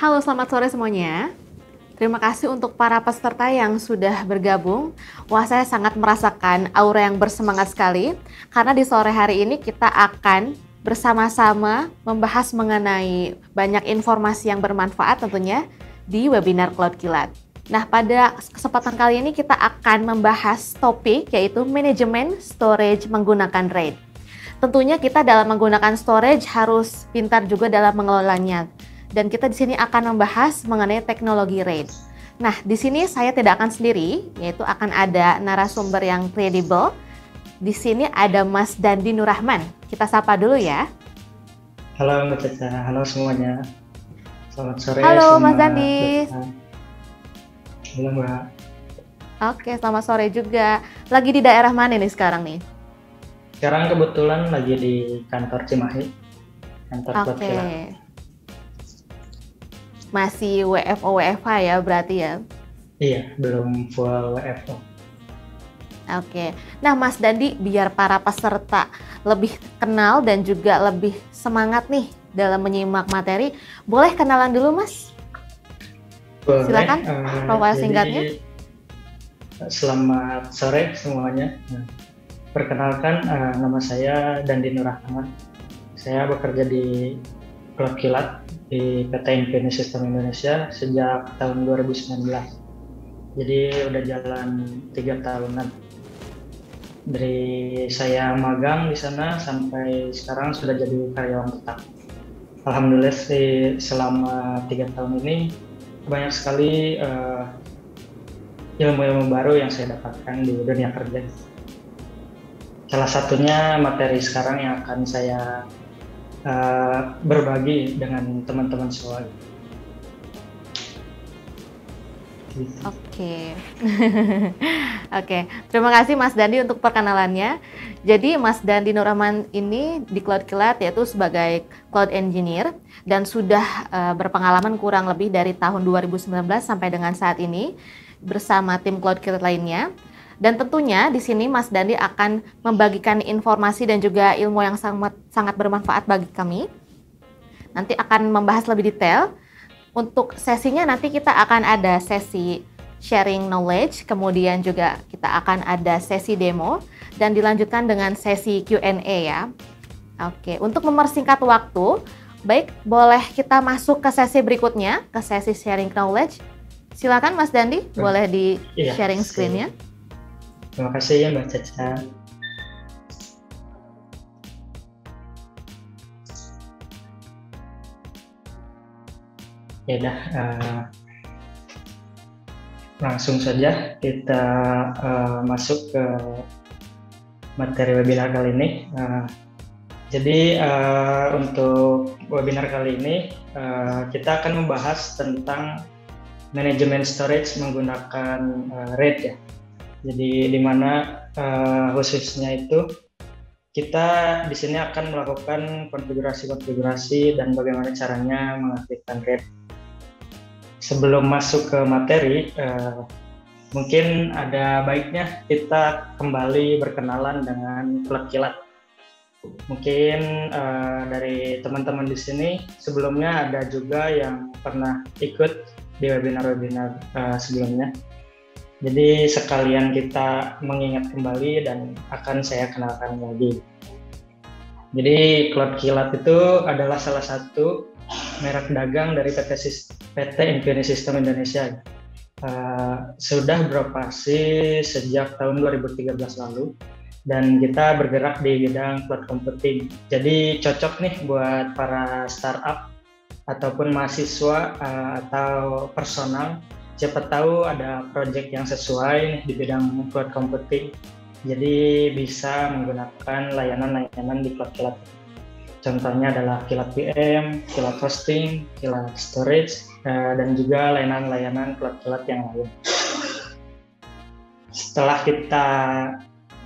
Halo, selamat sore semuanya. Terima kasih untuk para peserta yang sudah bergabung. Wah, saya sangat merasakan aura yang bersemangat sekali karena di sore hari ini kita akan bersama-sama membahas mengenai banyak informasi yang bermanfaat tentunya di webinar Cloud Kilat. Nah, pada kesempatan kali ini kita akan membahas topik yaitu manajemen storage menggunakan RAID. Tentunya kita dalam menggunakan storage harus pintar juga dalam mengelolanya. Dan kita di sini akan membahas mengenai teknologi RAID. Nah, di sini saya tidak akan sendiri, yaitu akan ada narasumber yang kredibel. Di sini ada Mas Dandi Nurrahman. Kita sapa dulu ya. Halo Mbak Caca, halo semuanya. Selamat sore, Halo Mas selamat Dandi. datang. Halo Mbak. Oke, selamat sore juga. Lagi di daerah mana nih sekarang nih? Sekarang kebetulan lagi di kantor Cimahi, kantor Cloud Oke. Kilat. Masih WFO-WFH ya berarti ya? Iya, belum full WFO. Oke. Nah, Mas Dandi, biar para peserta lebih kenal dan juga lebih semangat nih dalam menyimak materi, boleh kenalan dulu, Mas? Boleh. Silakan, profil singkatnya. Selamat sore semuanya. Perkenalkan, nama saya Dandi Nurrahman. Saya bekerja di Cloud Kilat di PT Infinity System Indonesia sejak tahun 2019. Jadi udah jalan 3 tahunan. Dari saya magang di sana sampai sekarang sudah jadi karyawan tetap. Alhamdulillah sih selama 3 tahun ini banyak sekali ilmu-ilmu baru yang saya dapatkan di dunia kerja. Salah satunya materi sekarang yang akan saya berbagi dengan teman-teman semua. Gitu. Oke. Oke, terima kasih Mas Dandi untuk perkenalannya. Jadi Mas Dandi Nurrahman ini di Cloud Kilat yaitu sebagai Cloud Engineer dan sudah berpengalaman kurang lebih dari tahun 2019 sampai dengan saat ini bersama tim Cloud Kilat lainnya. Dan tentunya di sini Mas Dandi akan membagikan informasi dan juga ilmu yang sangat bermanfaat bagi kami. Nanti akan membahas lebih detail. Untuk sesinya nanti kita akan ada sesi sharing knowledge, kemudian juga kita akan ada sesi demo, dan dilanjutkan dengan sesi Q&A ya. Oke, untuk mempersingkat waktu, baik boleh kita masuk ke sesi berikutnya, ke sesi sharing knowledge. Silakan Mas Dandi, boleh di sharing screen-nya. Terima kasih ya Mbak Caca. Ya dah, langsung saja kita masuk ke materi webinar kali ini. Jadi untuk webinar kali ini kita akan membahas tentang manajemen storage menggunakan RAID ya. Jadi di mana khususnya itu kita di sini akan melakukan konfigurasi dan bagaimana caranya mengaktifkan RAID. Sebelum masuk ke materi, mungkin ada baiknya kita kembali berkenalan dengan Cloud Kilat. Mungkin dari teman-teman di sini sebelumnya ada juga yang pernah ikut di webinar-webinar sebelumnya. Jadi sekalian kita mengingat kembali dan akan saya kenalkan lagi. Jadi Cloud Kilat itu adalah salah satu merek dagang dari PT Infinity System Indonesia. Sudah beroperasi sejak tahun 2013 lalu dan kita bergerak di bidang cloud computing. Jadi cocok nih buat para startup ataupun mahasiswa atau personal. Siapa tahu ada project yang sesuai di bidang cloud computing. Jadi bisa menggunakan layanan-layanan di Cloud Kilat. Contohnya adalah Kilat VM, Kilat Hosting, Kilat Storage, dan juga layanan-layanan Cloud Kilat yang lain. Setelah kita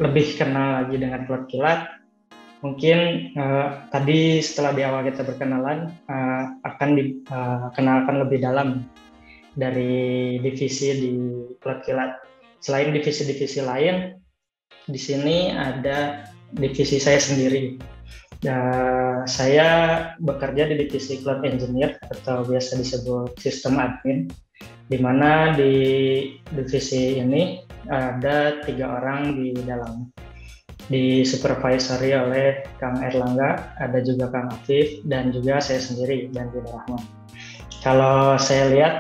lebih kenal lagi dengan Cloud Kilat, mungkin tadi setelah di awal kita berkenalan akan dikenalkan lebih dalam dari divisi di Cloud Kilat. Selain divisi-divisi lain, di sini ada divisi saya sendiri. Saya bekerja di divisi Cloud Engineer atau biasa disebut Sistem Admin, di mana di divisi ini ada 3 orang di dalam. Disupervisori oleh Kang Erlangga, ada juga Kang Afif, dan juga saya sendiri, dan Dino Rahman. Kalau saya lihat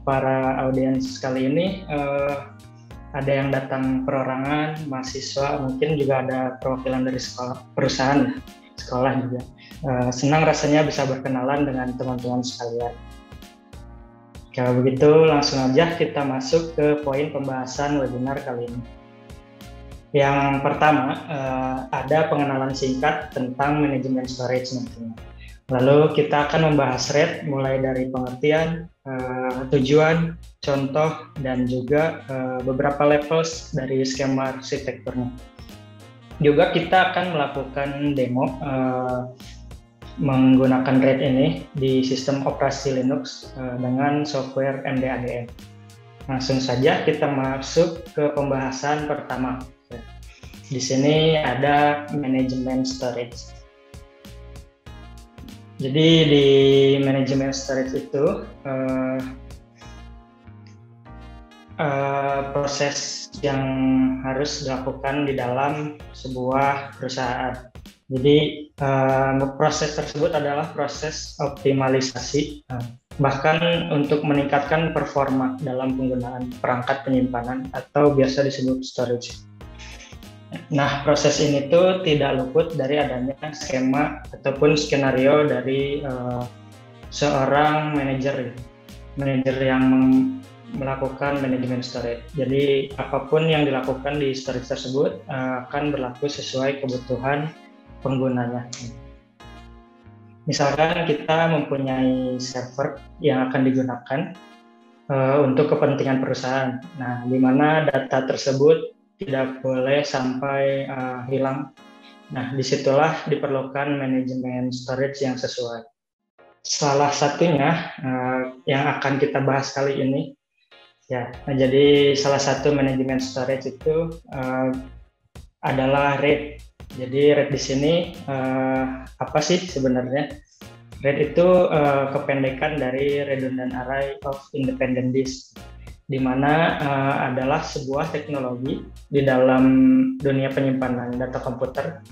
para audiens kali ini ada yang datang perorangan, mahasiswa, mungkin juga ada perwakilan dari perusahaan, sekolah juga. Senang rasanya bisa berkenalan dengan teman-teman sekalian. Kalau begitu langsung aja kita masuk ke poin pembahasan webinar kali ini. Yang pertama, ada pengenalan singkat tentang manajemen storage nantinya. Lalu kita akan membahas RAID mulai dari pengertian, tujuan, contoh, dan juga beberapa levels dari skema arsitekturnya. Juga kita akan melakukan demo menggunakan RAID ini di sistem operasi Linux dengan software MDADM. Langsung saja kita masuk ke pembahasan pertama. Di sini ada manajemen storage. Jadi di manajemen storage itu proses yang harus dilakukan di dalam sebuah perusahaan. Jadi proses tersebut adalah proses optimalisasi, bahkan untuk meningkatkan performa dalam penggunaan perangkat penyimpanan atau biasa disebut storage. Nah, proses ini tuh tidak luput dari adanya skema ataupun skenario dari seorang manajer yang melakukan manajemen storage. Jadi, apapun yang dilakukan di storage tersebut akan berlaku sesuai kebutuhan penggunanya. Misalkan kita mempunyai server yang akan digunakan untuk kepentingan perusahaan. Nah, di mana data tersebut tidak boleh sampai hilang. Nah, disitulah diperlukan manajemen storage yang sesuai. Salah satunya yang akan kita bahas kali ini, ya. Nah, jadi salah satu manajemen storage itu adalah RAID. Jadi RAID di sini apa sih sebenarnya? RAID itu kependekan dari Redundant Array of Independent Disk, di mana adalah sebuah teknologi di dalam dunia penyimpanan data komputer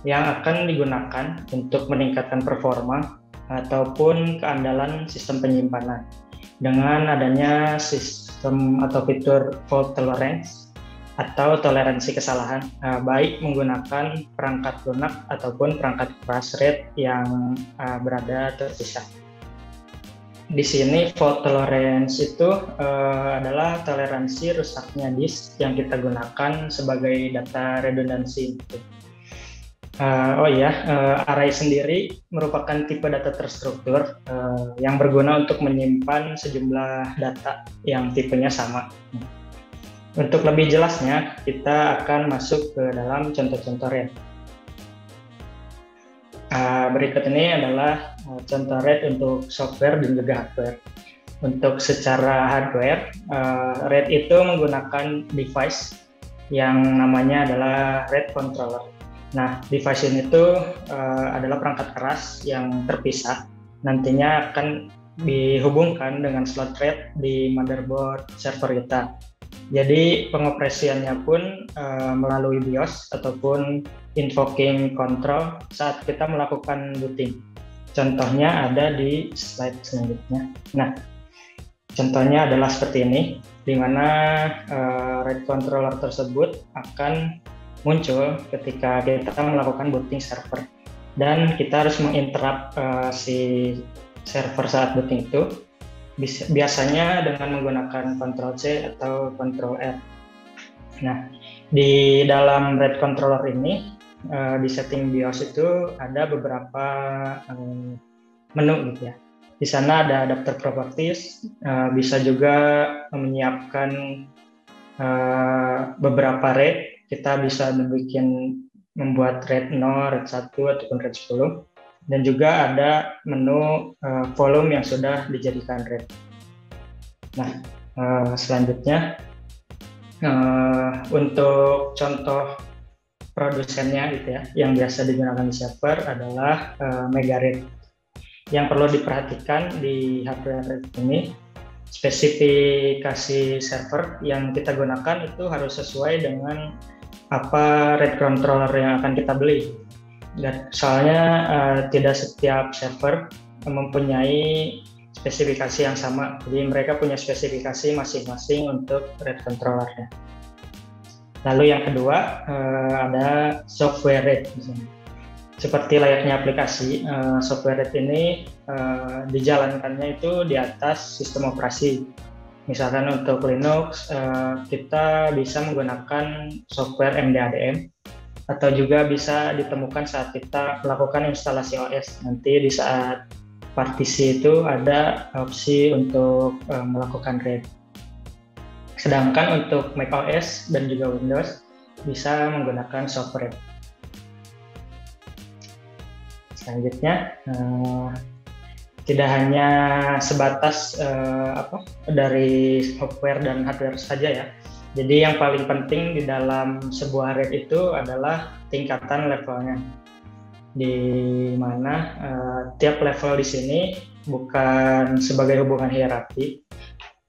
yang akan digunakan untuk meningkatkan performa ataupun keandalan sistem penyimpanan dengan adanya sistem atau fitur fault tolerance atau toleransi kesalahan, baik menggunakan perangkat lunak ataupun perangkat keras RAID yang berada terpisah. Di sini fault tolerance itu adalah toleransi rusaknya disk yang kita gunakan sebagai data redundansi. Array sendiri merupakan tipe data terstruktur yang berguna untuk menyimpan sejumlah data yang tipenya sama. Untuk lebih jelasnya, kita akan masuk ke dalam contoh-contoh RAID. Berikut ini adalah contoh RAID untuk software dan juga hardware. Untuk secara hardware, RAID itu menggunakan device yang namanya adalah RAID controller. Nah, device ini tuh adalah perangkat keras yang terpisah. Nantinya akan dihubungkan dengan slot RAID di motherboard server kita. Jadi pengoperasiannya pun melalui BIOS ataupun invoking control saat kita melakukan booting. Contohnya ada di slide selanjutnya. Nah, contohnya adalah seperti ini, di mana RAID controller tersebut akan muncul ketika kita melakukan booting server. Dan kita harus menginterrupt si server saat booting itu. Biasanya dengan menggunakan Ctrl C atau Ctrl R. Nah, di dalam RAID controller ini, di setting BIOS itu ada beberapa menu gitu ya. Di sana ada adapter properties, bisa juga menyiapkan beberapa RAID. Kita bisa membuat RAID 0, RAID 1, ataupun RAID 10. Dan juga ada menu volume yang sudah dijadikan RAID. Nah, selanjutnya untuk contoh produsennya gitu ya, yang biasa digunakan di server adalah MegaRAID. Yang perlu diperhatikan di hardware RAID ini, spesifikasi server yang kita gunakan itu harus sesuai dengan apa RAID controller yang akan kita beli. Dan soalnya tidak setiap server mempunyai spesifikasi yang sama, jadi mereka punya spesifikasi masing-masing untuk RAID controllernya. Lalu yang kedua ada software RAID. Seperti layaknya aplikasi, software RAID ini dijalankannya itu di atas sistem operasi. Misalkan untuk Linux, kita bisa menggunakan software MDADM, atau juga bisa ditemukan saat kita melakukan instalasi OS. Nanti di saat partisi itu ada opsi untuk melakukan RAID. Sedangkan untuk macOS dan juga Windows bisa menggunakan software RAID. Selanjutnya, tidak hanya sebatas dari software dan hardware saja ya. Jadi yang paling penting di dalam sebuah RAID itu adalah tingkatan levelnya. Di mana tiap level di sini bukan sebagai hubungan hierarki,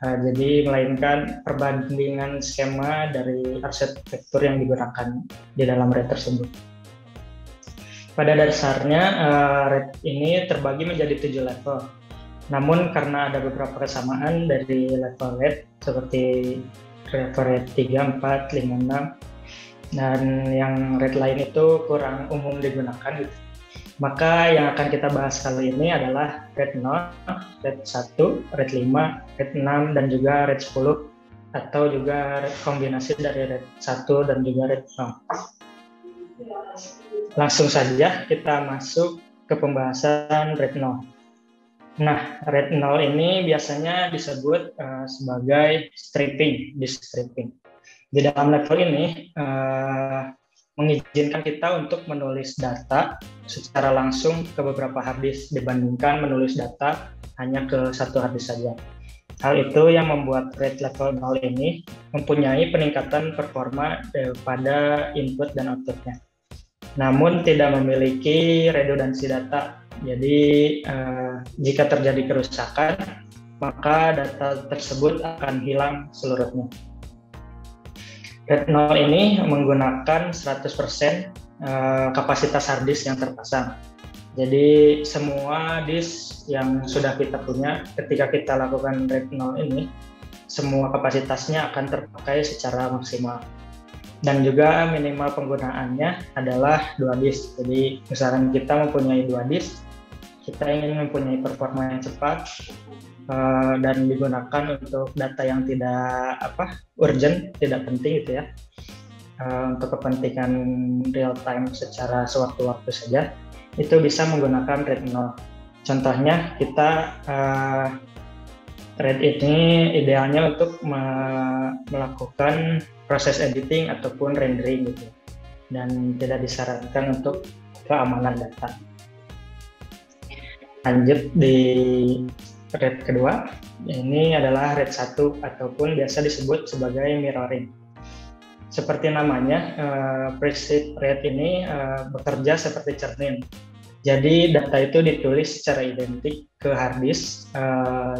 jadi melainkan perbandingan skema dari arsitektur yang digunakan di dalam RAID tersebut. Pada dasarnya RAID ini terbagi menjadi 7 level. Namun karena ada beberapa kesamaan dari level RAID seperti level RAID 3, 4, 5, 6, dan yang RAID lain itu kurang umum digunakan gitu. Maka yang akan kita bahas kali ini adalah RAID 0, RAID 1, RAID 5, RAID 6, dan juga RAID 10, atau juga kombinasi dari RAID 1 dan juga RAID 0. Langsung saja kita masuk ke pembahasan RAID 0. Nah, RAID 0 ini biasanya disebut sebagai disk stripping. Di dalam level ini mengizinkan kita untuk menulis data secara langsung ke beberapa harddisk dibandingkan menulis data hanya ke satu harddisk saja. Hal itu yang membuat RAID level 0 ini mempunyai peningkatan performa pada input dan outputnya. Namun tidak memiliki redundansi data. Jadi jika terjadi kerusakan, maka data tersebut akan hilang seluruhnya. RAID 0 ini menggunakan 100% kapasitas harddisk yang terpasang. Jadi semua disk yang sudah kita punya ketika kita lakukan RAID 0 ini, semua kapasitasnya akan terpakai secara maksimal. Dan juga minimal penggunaannya adalah 2 disk. Jadi misalkan kita mempunyai 2 disk, kita ingin mempunyai performa yang cepat dan digunakan untuk data yang tidak urgent, tidak penting gitu ya, untuk kepentingan real time secara sewaktu-waktu saja, itu bisa menggunakan RAID 0. Contohnya kita RAID ini idealnya untuk melakukan proses editing ataupun rendering gitu, dan tidak disarankan untuk keamanan data. Lanjut di RAID kedua, ini adalah RAID 1 ataupun biasa disebut sebagai mirroring. Seperti namanya, preset RAID ini bekerja seperti cermin. Jadi data itu ditulis secara identik ke harddisk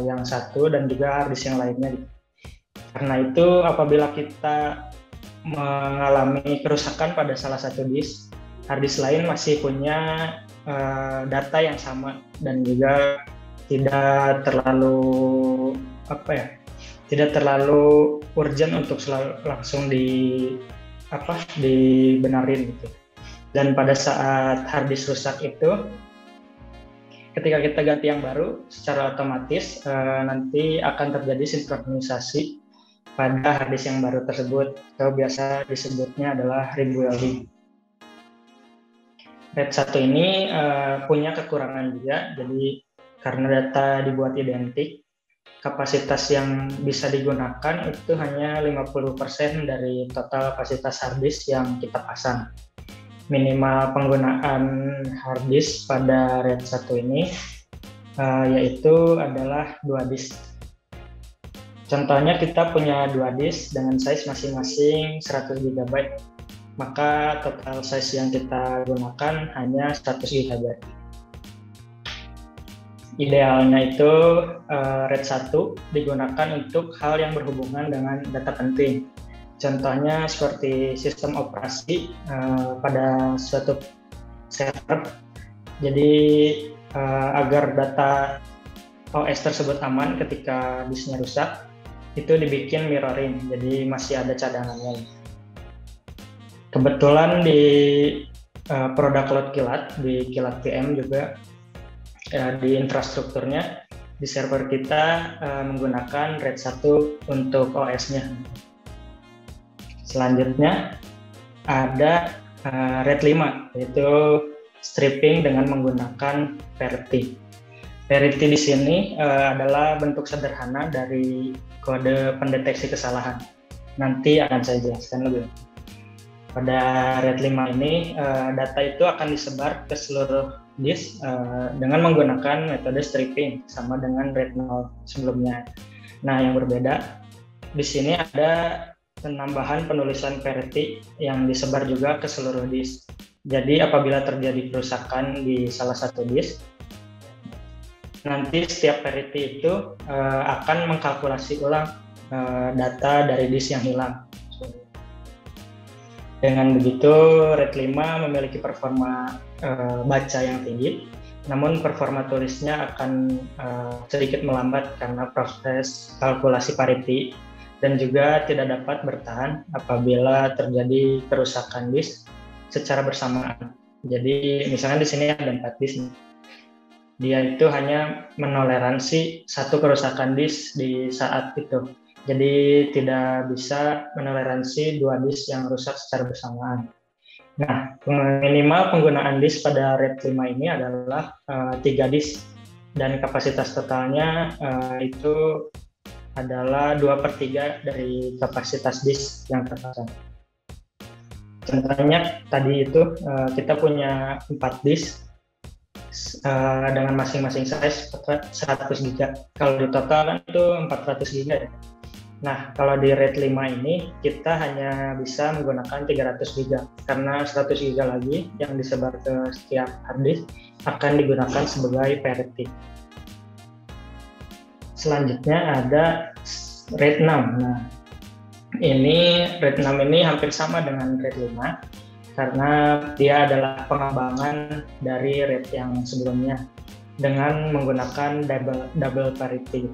yang satu dan juga harddisk yang lainnya. Karena itu apabila kita mengalami kerusakan pada salah satu disk, harddisk lain masih punya data yang sama dan juga tidak terlalu urgent untuk langsung dibenarin gitu. Dan pada saat harddisk rusak itu, ketika kita ganti yang baru, secara otomatis nanti akan terjadi sinkronisasi pada harddisk yang baru tersebut, atau biasa disebutnya adalah rebuilding. RAID 1 ini punya kekurangan juga, jadi karena data dibuat identik, kapasitas yang bisa digunakan itu hanya 50% dari total kapasitas harddisk yang kita pasang. Minimal penggunaan harddisk pada RAID 1 ini yaitu adalah 2 disk. Contohnya kita punya 2 disk dengan size masing-masing 100 GB. maka total size yang kita gunakan hanya 100 GB. Idealnya itu RAID 1 digunakan untuk hal yang berhubungan dengan data penting. Contohnya seperti sistem operasi pada suatu server. Jadi agar data OS tersebut aman ketika disknya rusak, itu dibikin mirroring, jadi masih ada cadangannya. Kebetulan di produk Cloud Kilat, di Kilat VM juga, di infrastrukturnya, di server kita menggunakan RAID 1 untuk OS-nya. Selanjutnya ada RAID 5, yaitu stripping dengan menggunakan parity. Parity di sini adalah bentuk sederhana dari kode pendeteksi kesalahan. Nanti akan saya jelaskan lebih. Pada RAID 5 ini, data itu akan disebar ke seluruh disk dengan menggunakan metode stripping, sama dengan RAID 0 sebelumnya. Nah, yang berbeda, di sini ada penambahan penulisan parity yang disebar juga ke seluruh disk. Jadi, apabila terjadi kerusakan di salah satu disk, nanti setiap parity itu akan mengkalkulasi ulang data dari disk yang hilang. Dengan begitu, RAID 5 memiliki performa baca yang tinggi, namun performa tulisnya akan sedikit melambat karena proses kalkulasi parity, dan juga tidak dapat bertahan apabila terjadi kerusakan disk secara bersamaan. Jadi misalnya di sini ada 4 disk, dia itu hanya menoleransi satu kerusakan disk di saat itu. Jadi tidak bisa menoleransi 2 disk yang rusak secara bersamaan. Nah, minimal penggunaan disk pada RAID 5 ini adalah 3 disk, dan kapasitas totalnya itu adalah 2/3 dari kapasitas disk yang terpasang. Contohnya tadi itu kita punya 4 disk dengan masing-masing size 100 GB. Kalau di total kan itu 400 GB ya. Nah, kalau di RAID 5 ini kita hanya bisa menggunakan 300 GB, karena 100 GB lagi yang disebar ke setiap hard disk akan digunakan sebagai parity. Selanjutnya ada RAID 6. Nah, ini RAID 6 ini hampir sama dengan RAID 5 karena dia adalah pengembangan dari RAID yang sebelumnya dengan menggunakan double parity,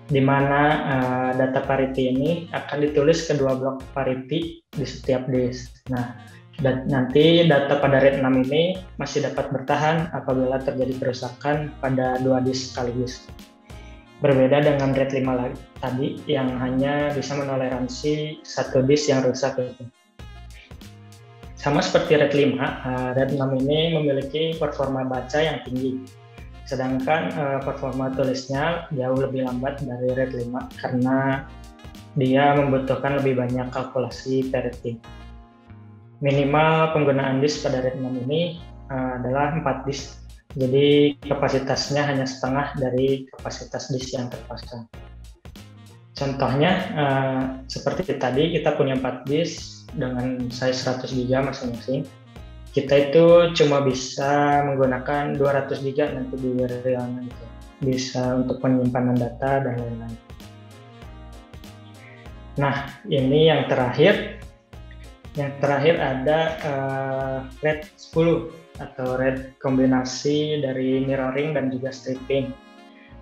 di mana data parity ini akan ditulis ke 2 blok parity di setiap disk. Nah, nanti data pada RAID 6 ini masih dapat bertahan apabila terjadi kerusakan pada 2 disk sekaligus. Berbeda dengan RAID 5 tadi yang hanya bisa menoleransi 1 disk yang rusak. Sama seperti RAID 5, RAID 6 ini memiliki performa baca yang tinggi. Sedangkan performa tulisnya jauh lebih lambat dari RAID 5 karena dia membutuhkan lebih banyak kalkulasi parity. Minimal penggunaan disk pada RAID 6 ini adalah 4 disk. Jadi kapasitasnya hanya setengah dari kapasitas disk yang terpasang. Contohnya seperti tadi kita punya 4 disk dengan size 100 GB masing-masing. Kita itu cuma bisa menggunakan 200 GB nanti di realnya, gitu. Bisa untuk penyimpanan data dan lain-lain. Nah, ini yang terakhir. Yang terakhir ada RAID 10 atau RAID kombinasi dari mirroring dan juga stripping.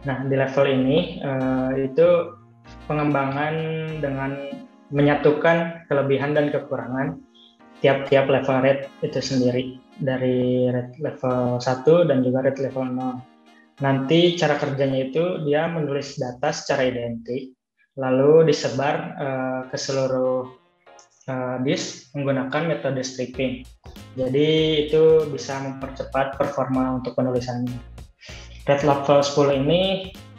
Nah, di level ini itu pengembangan dengan menyatukan kelebihan dan kekurangan tiap-tiap level RAID itu sendiri, dari RAID level 1 dan juga RAID level 0. Nanti cara kerjanya itu dia menulis data secara identik, lalu disebar ke seluruh disk menggunakan metode stripping. Jadi itu bisa mempercepat performa untuk penulisannya. RAID level 10 ini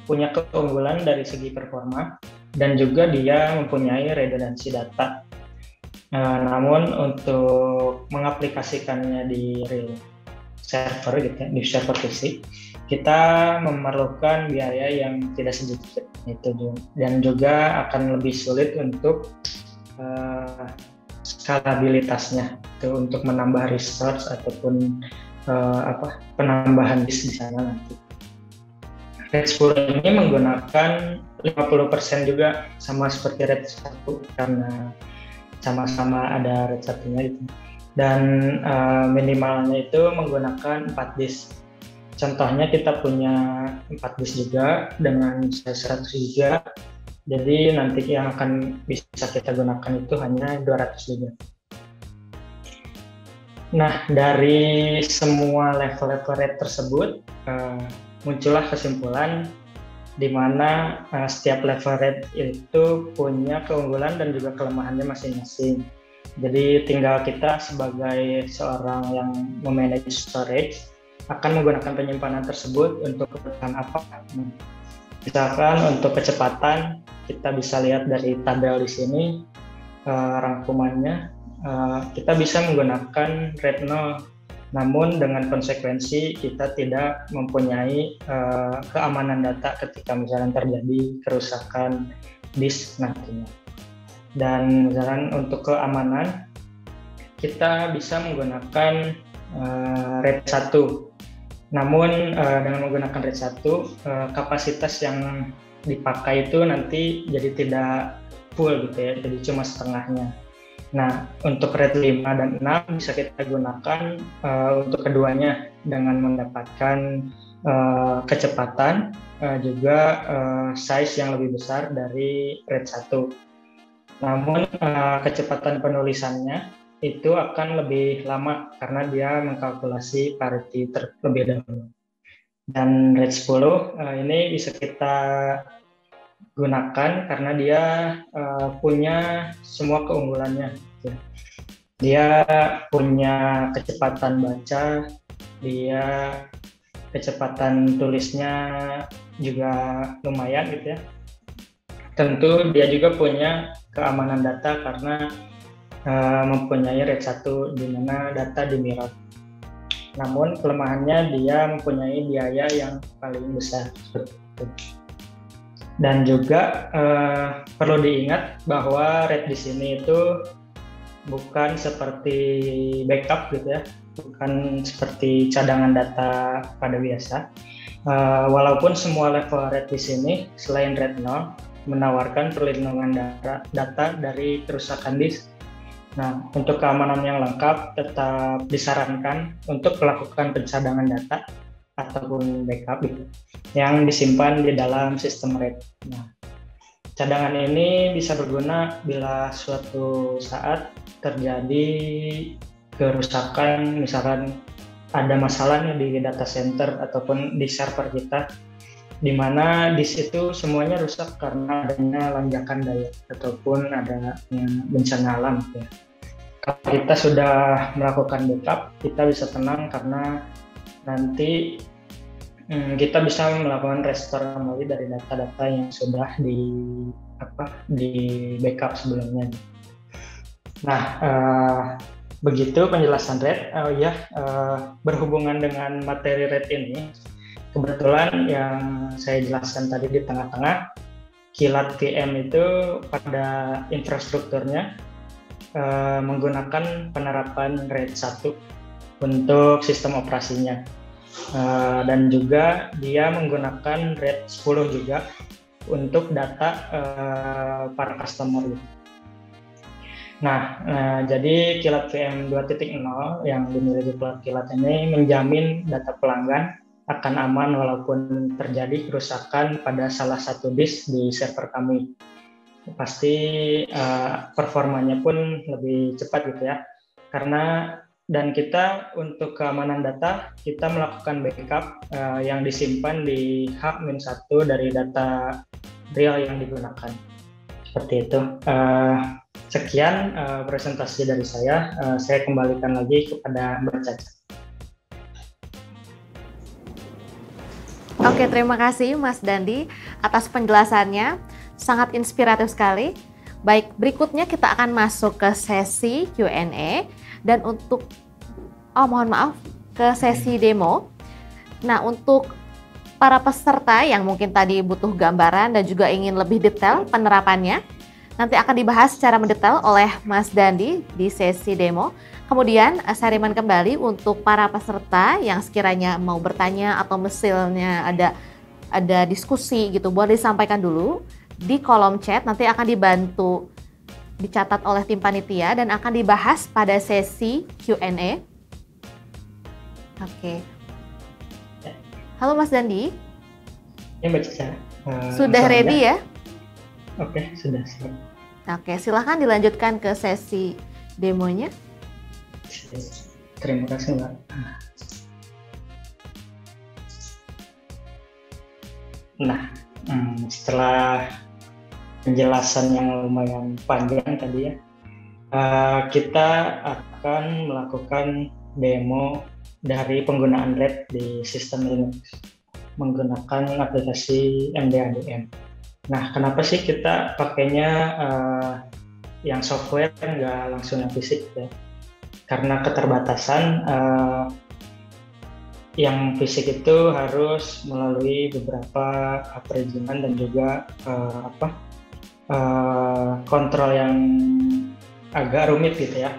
punya keunggulan dari segi performa, dan juga dia mempunyai redundansi data. Namun untuk mengaplikasikannya di real server gitu ya, di server PC, kita memerlukan biaya yang tidak sedikit itu, dan juga akan lebih sulit untuk skalabilitasnya itu untuk menambah resource ataupun penambahan disk di sana nanti. RAID 10 ini menggunakan 50% juga sama seperti RAID 1 karena sama-sama ada RAID 1-nya gitu. Dan minimalnya itu menggunakan 4 disk. Contohnya kita punya 4 disk juga dengan size 100 GB. Jadi nanti yang akan bisa kita gunakan itu hanya 200 GB. Nah, dari semua level-level RAID tersebut muncullah kesimpulan di mana setiap level RAID itu punya keunggulan dan juga kelemahannya masing-masing. Jadi tinggal kita sebagai seorang yang memanage storage akan menggunakan penyimpanan tersebut untuk kebutuhan apa. Misalkan untuk kecepatan, kita bisa lihat dari tabel di sini rangkumannya. Kita bisa menggunakan RAID 0, namun dengan konsekuensi kita tidak mempunyai keamanan data ketika misalkan terjadi kerusakan disk nantinya. Dan misalkan untuk keamanan, kita bisa menggunakan RAID 1. Namun dengan menggunakan RAID 1, kapasitas yang dipakai itu nanti jadi tidak full gitu ya, jadi cuma setengahnya. Nah, untuk RAID 5 dan 6 bisa kita gunakan untuk keduanya dengan mendapatkan kecepatan juga size yang lebih besar dari RAID 1. Namun kecepatan penulisannya itu akan lebih lama karena dia mengkalkulasi parity terlebih dahulu. Dan RAID 10 ini bisa kita gunakan karena dia punya semua keunggulannya. Dia punya kecepatan baca, dia kecepatan tulisnya juga lumayan gitu ya. Tentu dia juga punya keamanan data karena mempunyai RAID 1 di mana data di mirror. Namun kelemahannya dia mempunyai biaya yang paling besar. Dan juga perlu diingat bahwa RAID di sini itu bukan seperti backup gitu ya, bukan seperti cadangan data pada biasa. Walaupun semua level RAID di sini selain RAID 0 menawarkan perlindungan data dari kerusakan disk. Nah, untuk keamanan yang lengkap tetap disarankan untuk melakukan pencadangan data ataupun backup gitu, yang disimpan di dalam sistem RAID. Nah, cadangan ini bisa berguna bila suatu saat terjadi kerusakan, misalkan ada masalah nih di data center ataupun di server kita, di mana disk itu semuanya rusak karena adanya lonjakan daya ataupun ada bencana alam. Ya. Kalau kita sudah melakukan backup, kita bisa tenang karena nanti kita bisa melakukan restore kembali dari data-data yang sudah di backup sebelumnya. Nah, begitu penjelasan RAID. Berhubungan dengan materi RAID ini, kebetulan yang saya jelaskan tadi di tengah-tengah, kilat VM itu pada infrastrukturnya menggunakan penerapan RAID 1 untuk sistem operasinya. Dan juga dia menggunakan RAID 10 juga untuk data para customer. Nah, jadi kilat VM 2.0 yang dimiliki kilat ini menjamin data pelanggan akan aman walaupun terjadi kerusakan pada salah satu disk di server kami. Pasti performanya pun lebih cepat gitu ya, karena dan kita untuk keamanan data kita melakukan backup yang disimpan di H-1 dari data real yang digunakan. Seperti itu. Sekian presentasi dari saya. Saya kembalikan lagi kepada Mbak Caca. Oke, terima kasih Mas Dandi atas penjelasannya. Sangat inspiratif sekali. Baik, berikutnya kita akan masuk ke sesi Q&A. Dan untuk, mohon maaf, ke sesi demo. Nah, untuk para peserta yang mungkin tadi butuh gambaran dan juga ingin lebih detail penerapannya, nanti akan dibahas secara mendetail oleh Mas Dandi di sesi demo. Kemudian saya remind kembali untuk para peserta yang sekiranya mau bertanya atau misalnya ada diskusi gitu, boleh disampaikan dulu di kolom chat, nanti akan dibantu dicatat oleh tim panitia dan akan dibahas pada sesi Q&A. Oke. Halo Mas Dandi. Ya Mbak Cica. Sudah ready ya? Oke, sudah siap. Oke, silahkan dilanjutkan ke sesi demonya. Terima kasih Mbak. Nah, setelah penjelasan yang lumayan panjang tadi ya, kita akan melakukan demo dari penggunaan RAID di sistem Linux menggunakan aplikasi MDADM. Nah, kenapa sih kita pakainya yang software nggak langsung yang fisik ya? Karena keterbatasan yang fisik itu harus melalui beberapa perizinan dan juga kontrol yang agak rumit gitu ya.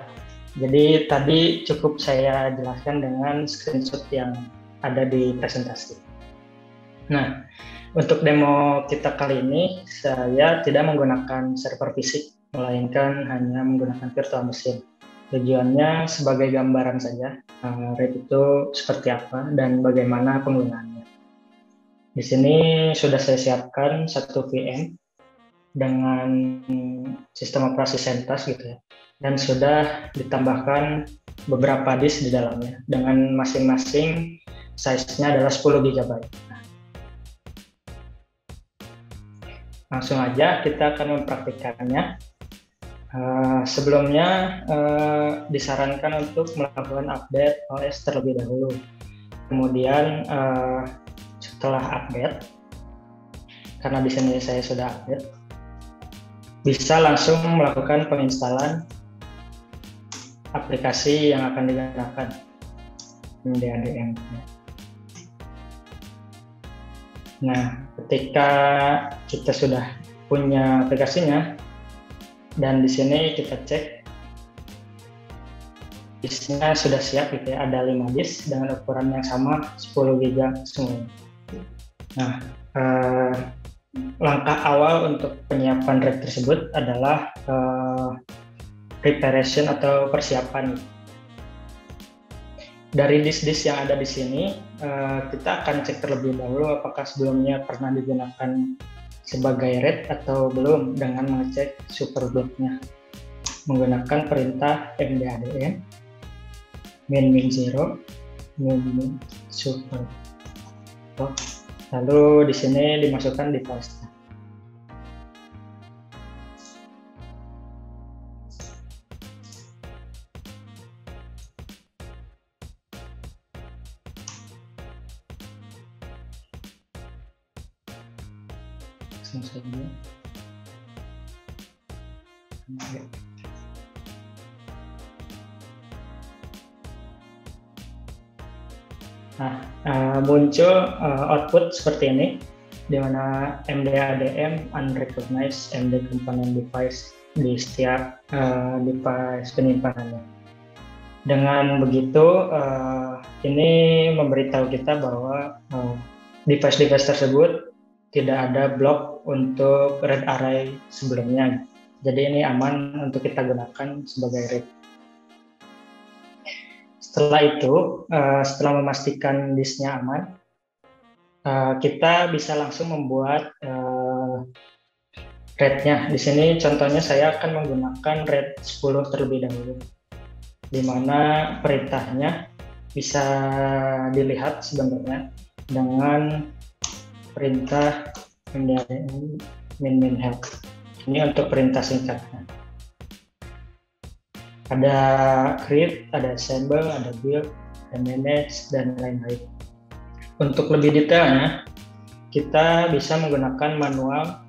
Jadi tadi cukup saya jelaskan dengan screenshot yang ada di presentasi. Nah, untuk demo kita kali ini saya tidak menggunakan server fisik, melainkan hanya menggunakan virtual machine. Tujuannya sebagai gambaran saja, RAID itu seperti apa dan bagaimana penggunaannya. Di sini sudah saya siapkan satu VM dengan sistem operasi CentOS gitu ya, dan sudah ditambahkan beberapa disk di dalamnya dengan masing-masing size-nya adalah 10 GB. Langsung aja kita akan mempraktikkannya. Sebelumnya disarankan untuk melakukan update OS terlebih dahulu. Kemudian setelah update, karena di sini saya sudah update, bisa langsung melakukan penginstalan aplikasi yang akan digunakan MDADM. Nah, ketika kita sudah punya aplikasinya dan di sini kita cek disknya sudah siap gitu ya, ada 5 disk dengan ukuran yang sama 10 GB semua. Nah, langkah awal untuk penyiapan RAID tersebut adalah preparation atau persiapan. Dari disk-disk yang ada di sini, kita akan cek terlebih dahulu apakah sebelumnya pernah digunakan sebagai RAID atau belum dengan mengecek superblock-nya menggunakan perintah MDADM -0 -superblock. Lalu di sini dimasukkan device-nya. Langsung saja. Nah, muncul output seperti ini, di mana MDADM unrecognized MD component device di setiap device penyimpanannya. Dengan begitu, ini memberitahu kita bahwa device-device tersebut tidak ada blok untuk RAID array sebelumnya. Jadi ini aman untuk kita gunakan sebagai RAID. Setelah itu, setelah memastikan disknya aman, kita bisa langsung membuat RAID-nya. Di sini contohnya saya akan menggunakan RAID 10 terlebih dahulu, di mana perintahnya bisa dilihat sebenarnya dengan perintah MDADM -help. Ini untuk perintah singkatnya. Ada create, ada assemble, ada build, ada manage, dan lain-lain. Untuk lebih detailnya, kita bisa menggunakan manual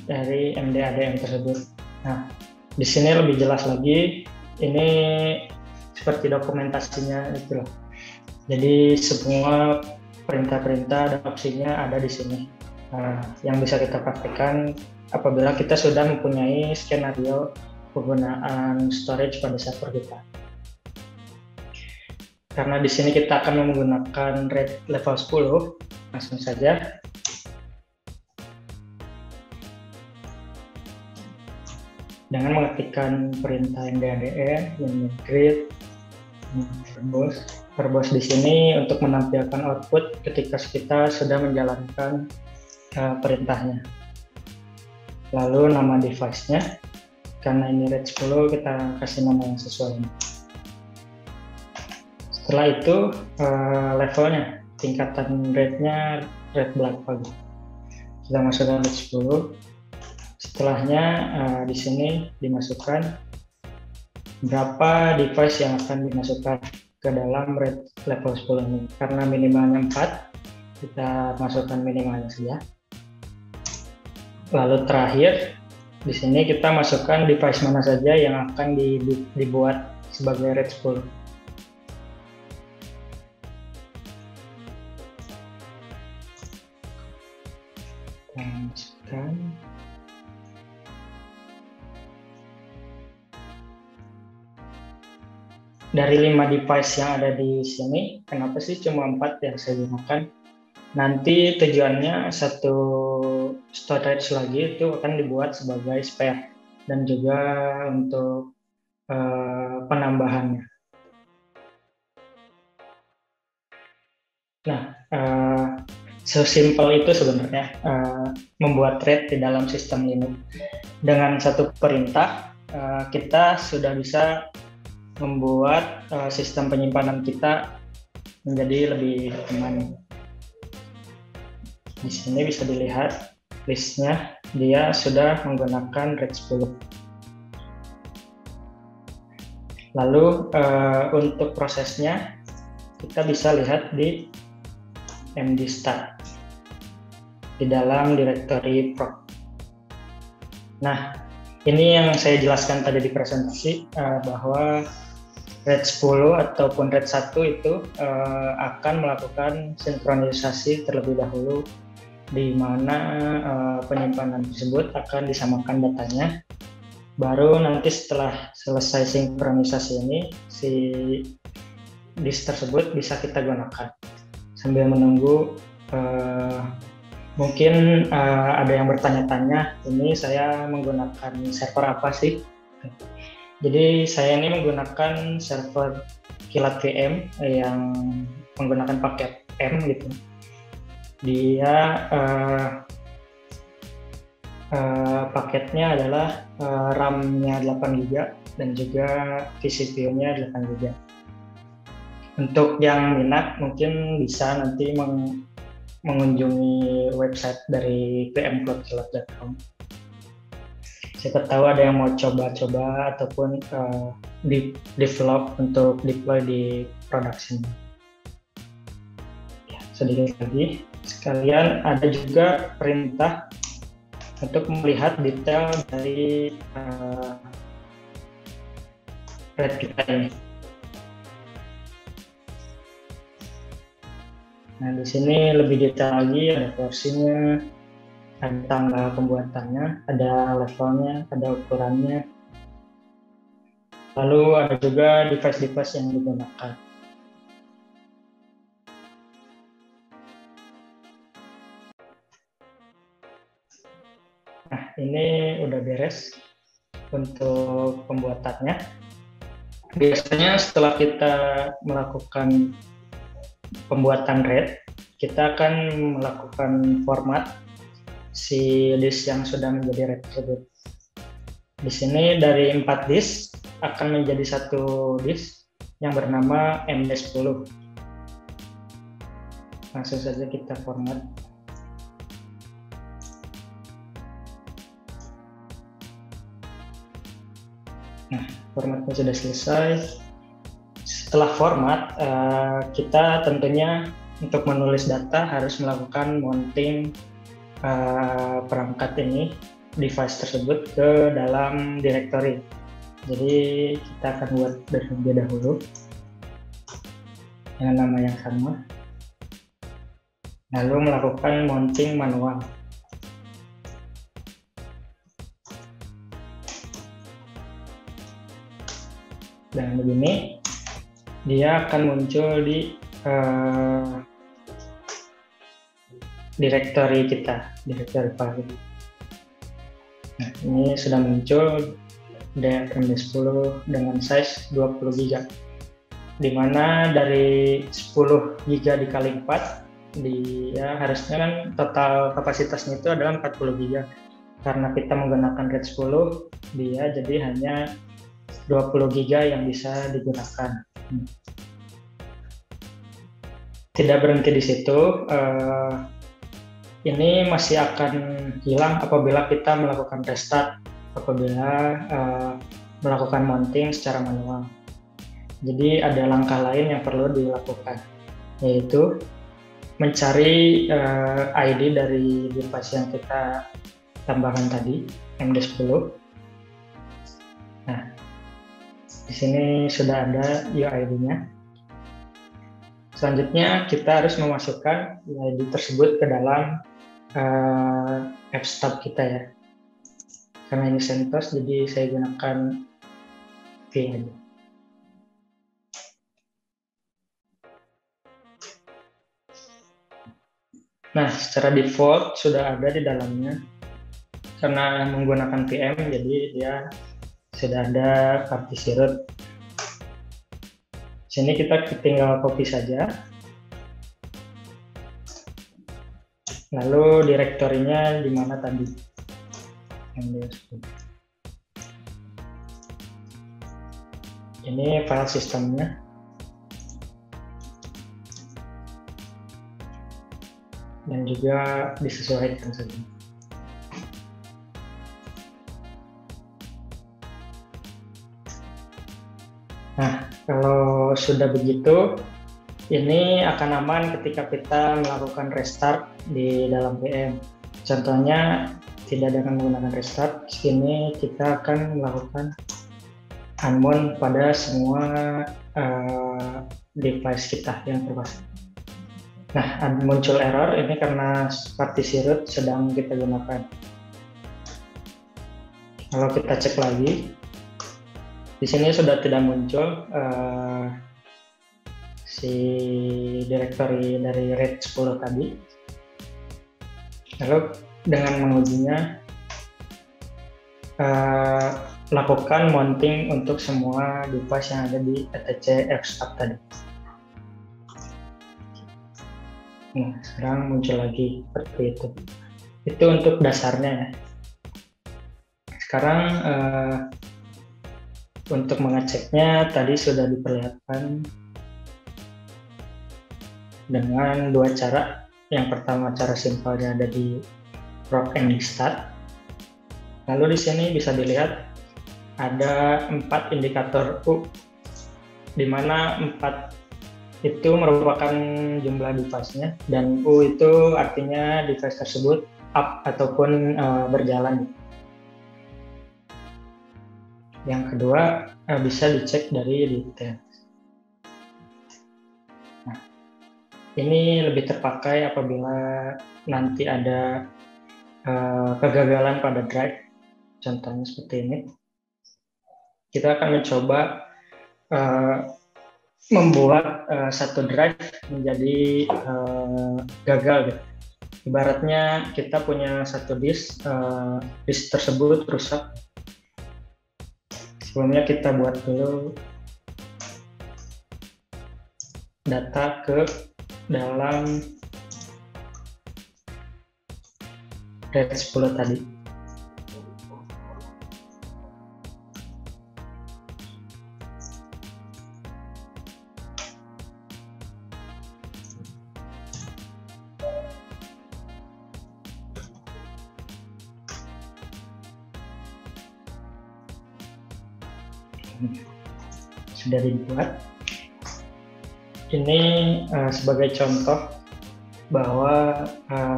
dari MDADM tersebut. Nah, di sini lebih jelas lagi, ini seperti dokumentasinya itu loh. Jadi semua perintah-perintah dan opsinya ada di sini. Nah, yang bisa kita praktekkan apabila kita sudah mempunyai skenario penggunaan storage pada server kita. Karena di sini kita akan menggunakan RAID level 10, langsung saja. Dengan mengetikkan perintah mdade, create, verbose di sini untuk menampilkan output ketika kita sudah menjalankan perintahnya. Lalu nama device-nya, karena ini RAID 10 kita kasih nama yang sesuai. Setelah itu levelnya, tingkatan RAID-nya RAID berapa gitu. Kita masukkan RAID 10. Setelahnya di sini dimasukkan berapa device yang akan dimasukkan ke dalam RAID level 10 ini. Karena minimalnya 4, kita masukkan minimalnya saja. Lalu terakhir, di sini kita masukkan device mana saja yang akan dibuat sebagai RAID 10. Kita masukkan. Dari 5 device yang ada di sini, kenapa sih cuma 4 yang saya gunakan? Nanti tujuannya satu storage lagi itu akan dibuat sebagai spare dan juga untuk penambahannya. Nah, sesimpel itu sebenarnya membuat RAID di dalam sistem Linux. Dengan satu perintah kita sudah bisa membuat sistem penyimpanan kita menjadi lebih aman. Di sini bisa dilihat listnya, dia sudah menggunakan RAID 10. Lalu untuk prosesnya kita bisa lihat di mdstart di dalam directory proc. Nah, ini yang saya jelaskan tadi di presentasi bahwa RAID 10 ataupun RAID 1 itu akan melakukan sinkronisasi terlebih dahulu, di mana penyimpanan tersebut akan disamakan datanya. Baru nanti setelah selesai sinkronisasi ini, si disk tersebut bisa kita gunakan. Sambil menunggu, mungkin ada yang bertanya-tanya, ini saya menggunakan server apa sih? Jadi saya ini menggunakan server Kilat VM yang menggunakan paket M gitu. Dia paketnya adalah RAM-nya 8 GB dan juga vCPU-nya 8 GB. Untuk yang minat mungkin bisa nanti mengunjungi website dari vmcloudkilat.com. Siapa tahu ada yang mau coba-coba ataupun develop untuk deploy di production. Ya, sedikit lagi, sekalian ada juga perintah untuk melihat detail dari RAID kita ini. Nah, di sini lebih detail lagi, ada versinya, ada tanggal pembuatannya, ada levelnya, ada ukurannya. Lalu ada juga device-device yang digunakan. Nah, ini udah beres untuk pembuatannya. Biasanya setelah kita melakukan pembuatan RAID, kita akan melakukan format si disk yang sudah menjadi RAID tersebut. Di sini dari 4 disk akan menjadi satu disk yang bernama MD10. Langsung saja kita format. Nah, formatnya sudah selesai. Setelah format, kita tentunya untuk menulis data harus melakukan mounting perangkat ini, device tersebut ke dalam directory. Jadi kita akan buat terlebih dahulu dengan nama yang sama, lalu melakukan mounting manual. Dengan begini, dia akan muncul di directory kita, directory file. Nah, ini sudah muncul DFMD10 dengan size 20 GB, di mana dari 10 GB dikali 4, dia harusnya kan total kapasitasnya itu adalah 40 GB. Karena kita menggunakan RAID 10, dia jadi hanya 20 GB yang bisa digunakan. Tidak berhenti di situ, ini masih akan hilang apabila kita melakukan restart, apabila melakukan mounting secara manual. Jadi ada langkah lain yang perlu dilakukan, yaitu mencari ID dari device yang kita tambahkan tadi, MD10. Nah, di sini sudah ada UID-nya. Selanjutnya kita harus memasukkan UID tersebut ke dalam app stub kita ya. Karena ini CentOS, jadi saya gunakan V aja. Nah, secara default sudah ada di dalamnya. Karena menggunakan VM, jadi dia sudah ada partisi root. Sini kita tinggal copy saja. Lalu direktorinya di mana tadi? Ini file sistemnya. Dan juga disesuaikan saja. Nah, kalau sudah begitu, ini akan aman ketika kita melakukan restart di dalam VM. Contohnya, tidak dengan menggunakan restart, sini kita akan melakukan unmount pada semua device kita yang terpasang. Nah, muncul error ini karena partisi root sedang kita gunakan. Kalau kita cek lagi, di sini sudah tidak muncul si directory dari RAID 10 tadi. Lalu dengan mengujinya, lakukan mounting untuk semua device yang ada di etc fstub tadi. Nah, sekarang muncul lagi seperti itu. Itu untuk dasarnya ya. Sekarang untuk mengeceknya tadi sudah diperlihatkan dengan dua cara. Yang pertama cara simpelnya ada di proc and start. Lalu di sini bisa dilihat ada 4 indikator U, di mana 4 itu merupakan jumlah device-nya, dan U itu artinya device tersebut up ataupun berjalan. Yang kedua bisa dicek dari detail. Nah, ini lebih terpakai apabila nanti ada kegagalan pada drive, contohnya seperti ini. Kita akan mencoba membuat satu drive menjadi gagal gitu. Ibaratnya kita punya satu disk tersebut rusak. Sebelumnya kita buat dulu data ke dalam RAID 10 tadi. Sudah dibuat. Ini sebagai contoh bahwa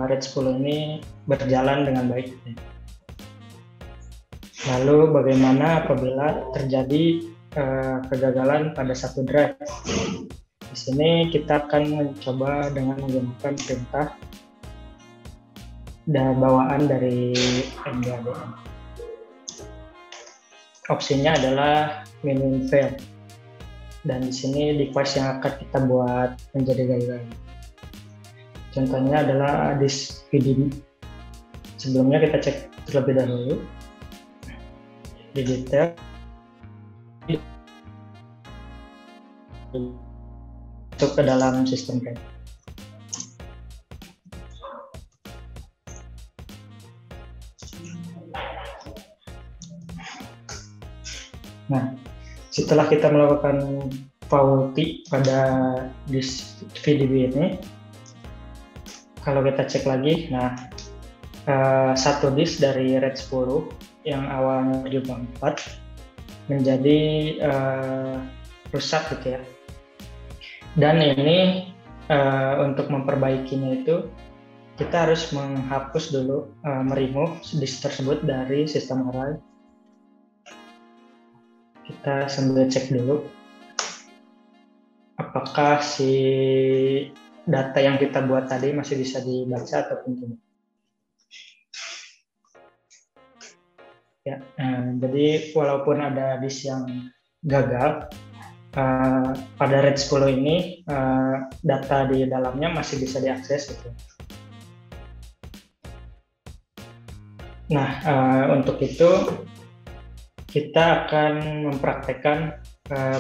RAID 10 ini berjalan dengan baik. Lalu bagaimana apabila terjadi kegagalan pada satu drive? Di sini kita akan mencoba dengan menggunakan perintah dan bawaan dari MDADM. Opsinya adalah minimum fail. dan di sini device yang akan kita buat menjadi gagal. Contohnya adalah disk PDB. Sebelumnya kita cek terlebih dahulu di detail masuk ke dalam sistem RAID. Nah, setelah kita melakukan faulty pada disk PDB ini, kalau kita cek lagi, nah satu disk dari RAID 10 yang awalnya berjumlah 4 menjadi rusak gitu ya. Dan ini untuk memperbaikinya itu kita harus menghapus dulu, meremove disk tersebut dari sistem array. Kita sambil cek dulu apakah si data yang kita buat tadi masih bisa dibaca ataupun tidak. Ya, jadi walaupun ada disk yang gagal, pada RAID 10 ini data di dalamnya masih bisa diakses gitu. Nah, untuk itu kita akan mempraktekkan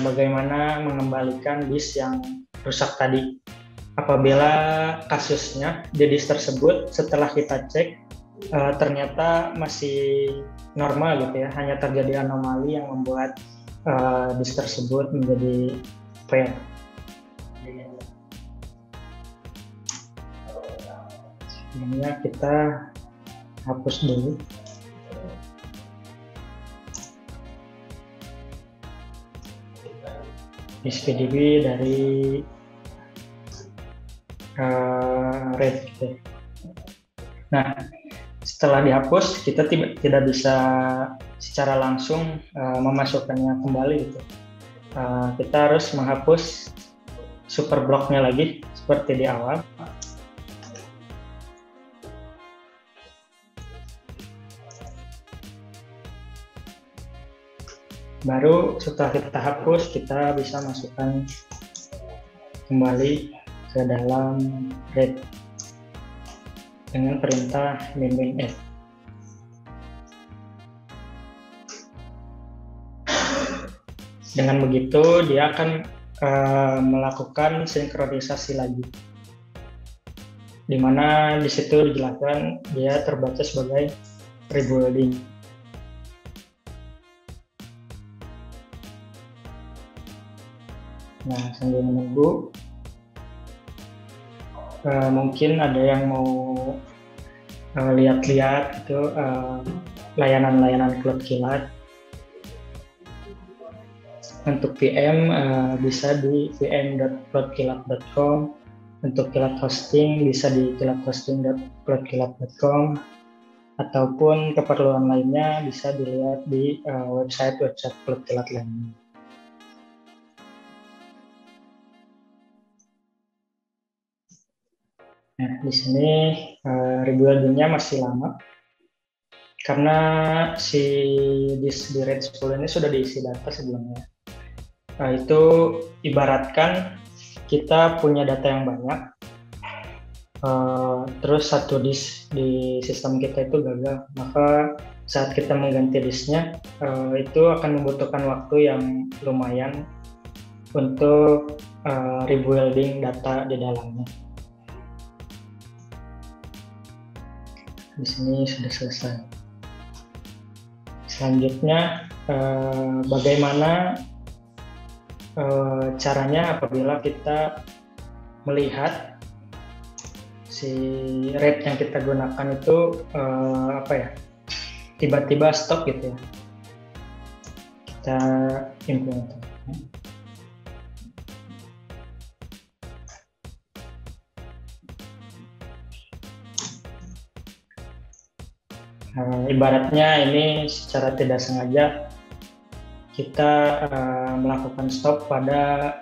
bagaimana mengembalikan disk yang rusak tadi. Apabila kasusnya di disk tersebut setelah kita cek ternyata masih normal gitu ya, hanya terjadi anomali yang membuat disk tersebut menjadi fail. Sebelumnya kita hapus dulu. Disk PDB dari RAID gitu. Nah, setelah dihapus kita tidak bisa secara langsung memasukkannya kembali gitu. Kita harus menghapus super blocknya lagi seperti di awal. Baru setelah kita hapus, kita bisa masukkan kembali ke dalam RAID dengan perintah -f. Dengan begitu, dia akan melakukan sinkronisasi lagi, di mana di situ dijelaskan dia terbaca sebagai rebuilding. Nah, sambil menunggu, mungkin ada yang mau lihat-lihat itu layanan-layanan CloudKilat. Untuk VM bisa di vm.cloudkilat.com. Untuk kilat hosting bisa di kilathosting.cloudkilat.com, ataupun keperluan lainnya bisa dilihat di website CloudKilat lainnya. Nah, di sini rebuildingnya masih lama karena si disk di RAID 10 ini sudah diisi data sebelumnya. Nah, itu ibaratkan kita punya data yang banyak, terus satu disk di sistem kita itu gagal, maka saat kita mengganti disknya itu akan membutuhkan waktu yang lumayan untuk rebuilding data di dalamnya. Di sini sudah selesai. Selanjutnya, bagaimana caranya apabila kita melihat si RAID yang kita gunakan itu tiba-tiba stop gitu ya. Kita implement. Ibaratnya ini secara tidak sengaja kita melakukan stop pada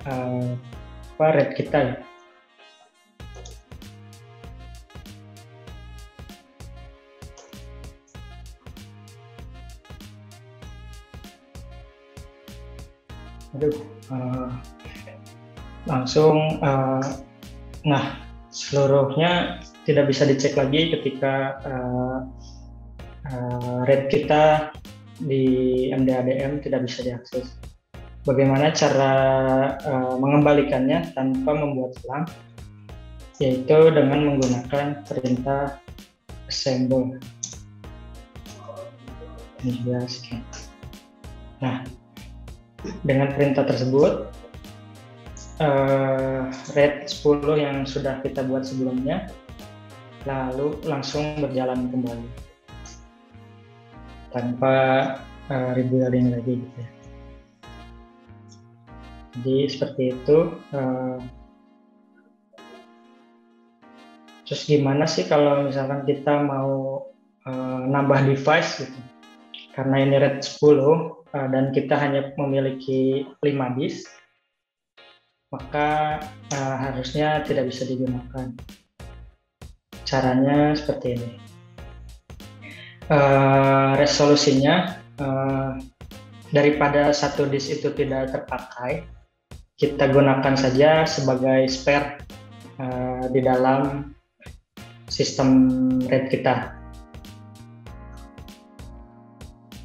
RAID kita ya. Aduh, langsung nah seluruhnya tidak bisa dicek lagi ketika RAID kita di MDADM tidak bisa diakses. Bagaimana cara mengembalikannya tanpa membuat selang? Yaitu dengan menggunakan perintah assemble. Ini dia scan. Nah, dengan perintah tersebut, RAID 10 yang sudah kita buat sebelumnya, lalu langsung berjalan kembali tanpa rebuilding lagi gitu ya. Jadi seperti itu. Terus gimana sih kalau misalkan kita mau nambah device gitu? Karena ini RAID 10 dan kita hanya memiliki 5 disk, maka harusnya tidak bisa digunakan. Caranya seperti ini. Resolusinya daripada satu disk itu tidak terpakai, kita gunakan saja sebagai spare di dalam sistem RAID kita.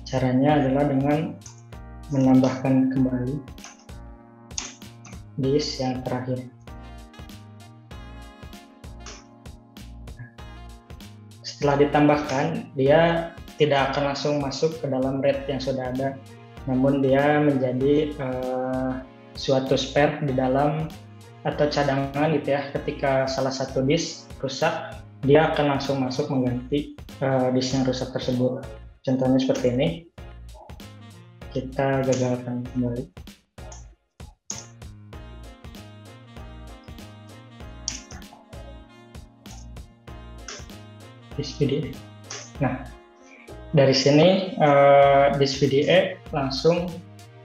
Caranya adalah dengan menambahkan kembali disk yang terakhir. Setelah ditambahkan, dia tidak akan langsung masuk ke dalam RAID yang sudah ada, namun dia menjadi suatu spare di dalam atau cadangan gitu ya. Ketika salah satu disk rusak, dia akan langsung masuk mengganti disk yang rusak tersebut. Contohnya seperti ini. Kita gagalkan kembali. Disk VDE. Nah, dari sini disk VDE langsung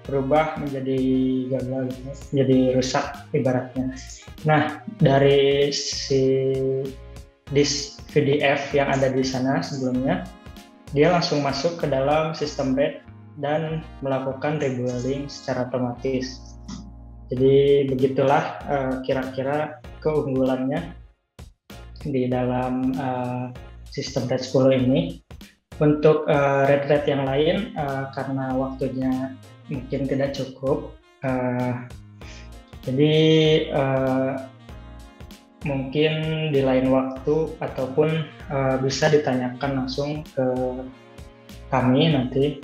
berubah menjadi gagal, gitu, menjadi rusak ibaratnya. Nah, dari si disk VDF yang ada di sana sebelumnya, dia langsung masuk ke dalam sistem RAID dan melakukan rebuilding secara otomatis. Jadi begitulah kira-kira keunggulannya di dalam sistem RAID 10 ini. Untuk RAID yang lain, karena waktunya mungkin tidak cukup, jadi mungkin di lain waktu ataupun bisa ditanyakan langsung ke kami nanti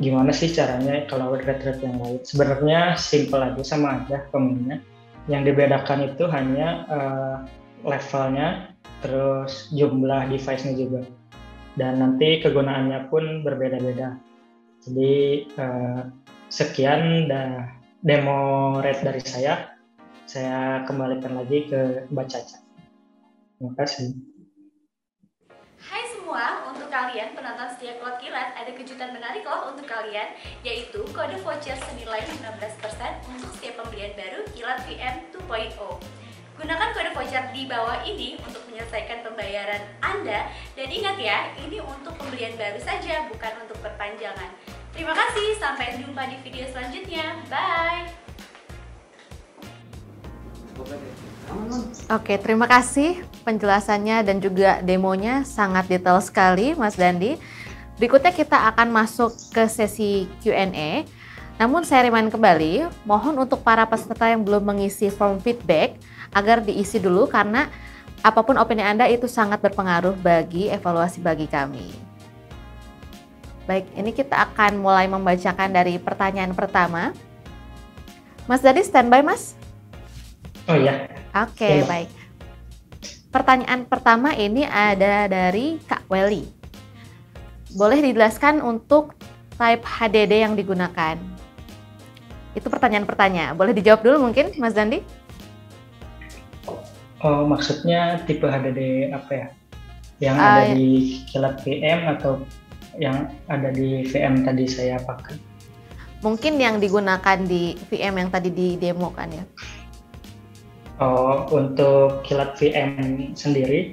gimana sih caranya kalau RAID yang lain. Sebenarnya simple aja, sama aja pemainnya. Yang dibedakan itu hanya levelnya, terus jumlah device-nya juga, dan nanti kegunaannya pun berbeda-beda. Jadi sekian demo RAID dari saya kembalikan lagi ke Mbak Caca. Terima kasih. Hai semua, untuk kalian penonton setia Cloud Kilat, ada kejutan menarik loh untuk kalian, yaitu kode voucher senilai 15% untuk setiap pembelian baru Kilat VM 2.0. Gunakan kode voucher di bawah ini untuk menyelesaikan pembayaran Anda, dan ingat ya, ini untuk pembelian baru saja, bukan untuk perpanjangan. Terima kasih, sampai jumpa di video selanjutnya. Bye! Oke, terima kasih penjelasannya dan juga demonya sangat detail sekali, Mas Dandi. Berikutnya kita akan masuk ke sesi Q&A. Namun saya remind kembali, mohon untuk para peserta yang belum mengisi form feedback agar diisi dulu, karena apapun opini Anda itu sangat berpengaruh bagi evaluasi bagi kami. Baik, ini kita akan mulai membacakan dari pertanyaan pertama. Mas Dandi standby, Mas? Oh iya. Oke, baik. Pertanyaan pertama ini ada dari Kak Welly. Boleh dijelaskan untuk type HDD yang digunakan? Itu pertanyaan pertama. Boleh dijawab dulu mungkin, Mas Dandi? Oh, maksudnya tipe HDD apa ya? Yang ada di Kilat VM atau yang ada di VM tadi saya pakai? Mungkin yang digunakan di VM yang tadi di demo kan ya? Oh, untuk Kilat VM sendiri,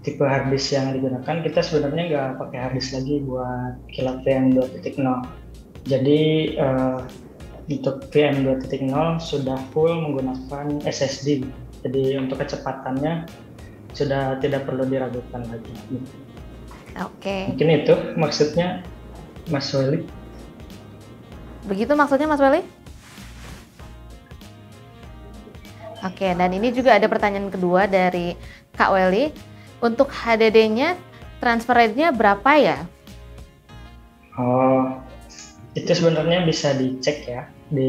tipe harddisk yang digunakan, kita sebenarnya nggak pakai harddisk lagi buat Kilat VM 2.0. Jadi untuk VM 2.0 sudah full menggunakan SSD. Jadi untuk kecepatannya sudah tidak perlu diragukan lagi. Oke. Mungkin itu maksudnya Mas Weli. Begitu maksudnya Mas Weli? Oke, dan ini juga ada pertanyaan kedua dari Kak Weli. Untuk HDD-nya, transfer rate-nya berapa ya? Oh, itu sebenarnya bisa dicek ya di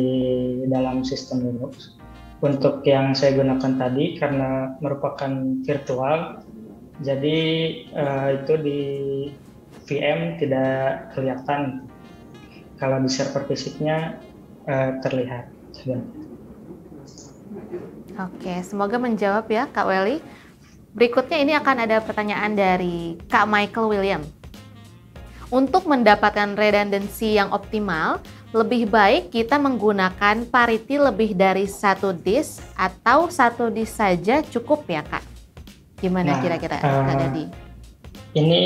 dalam sistem Linux. Untuk yang saya gunakan tadi karena merupakan virtual, jadi itu di VM tidak kelihatan. Kalau di server fisiknya terlihat sebenarnya. Oke, semoga menjawab ya Kak Weli. Berikutnya ini akan ada pertanyaan dari Kak Michael William. Untuk mendapatkan redundancy yang optimal, lebih baik kita menggunakan parity lebih dari satu disk atau satu disk saja cukup ya Kak? Gimana kira-kira Kak Dadi? Ini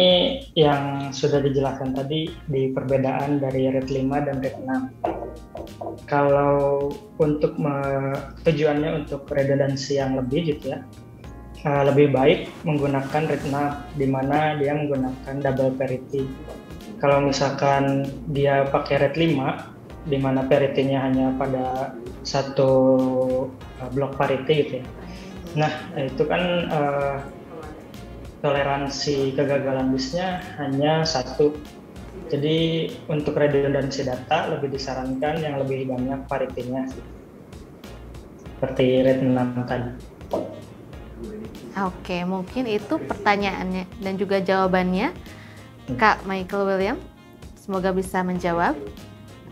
yang sudah dijelaskan tadi di perbedaan dari RAID 5 dan RAID 6. Kalau untuk tujuannya untuk redundancy yang lebih gitu ya, lebih baik menggunakan RAID 6 di mana dia menggunakan double parity. Kalau misalkan dia pakai RAID 5 di mana parity-nya hanya pada satu blok parity gitu ya. Nah, itu kan toleransi kegagalan disknya hanya satu. Jadi untuk redundansi data lebih disarankan yang lebih banyak parity-nya seperti RAID 6 tadi. Oke, mungkin itu pertanyaannya dan juga jawabannya Kak Michael William. Semoga bisa menjawab.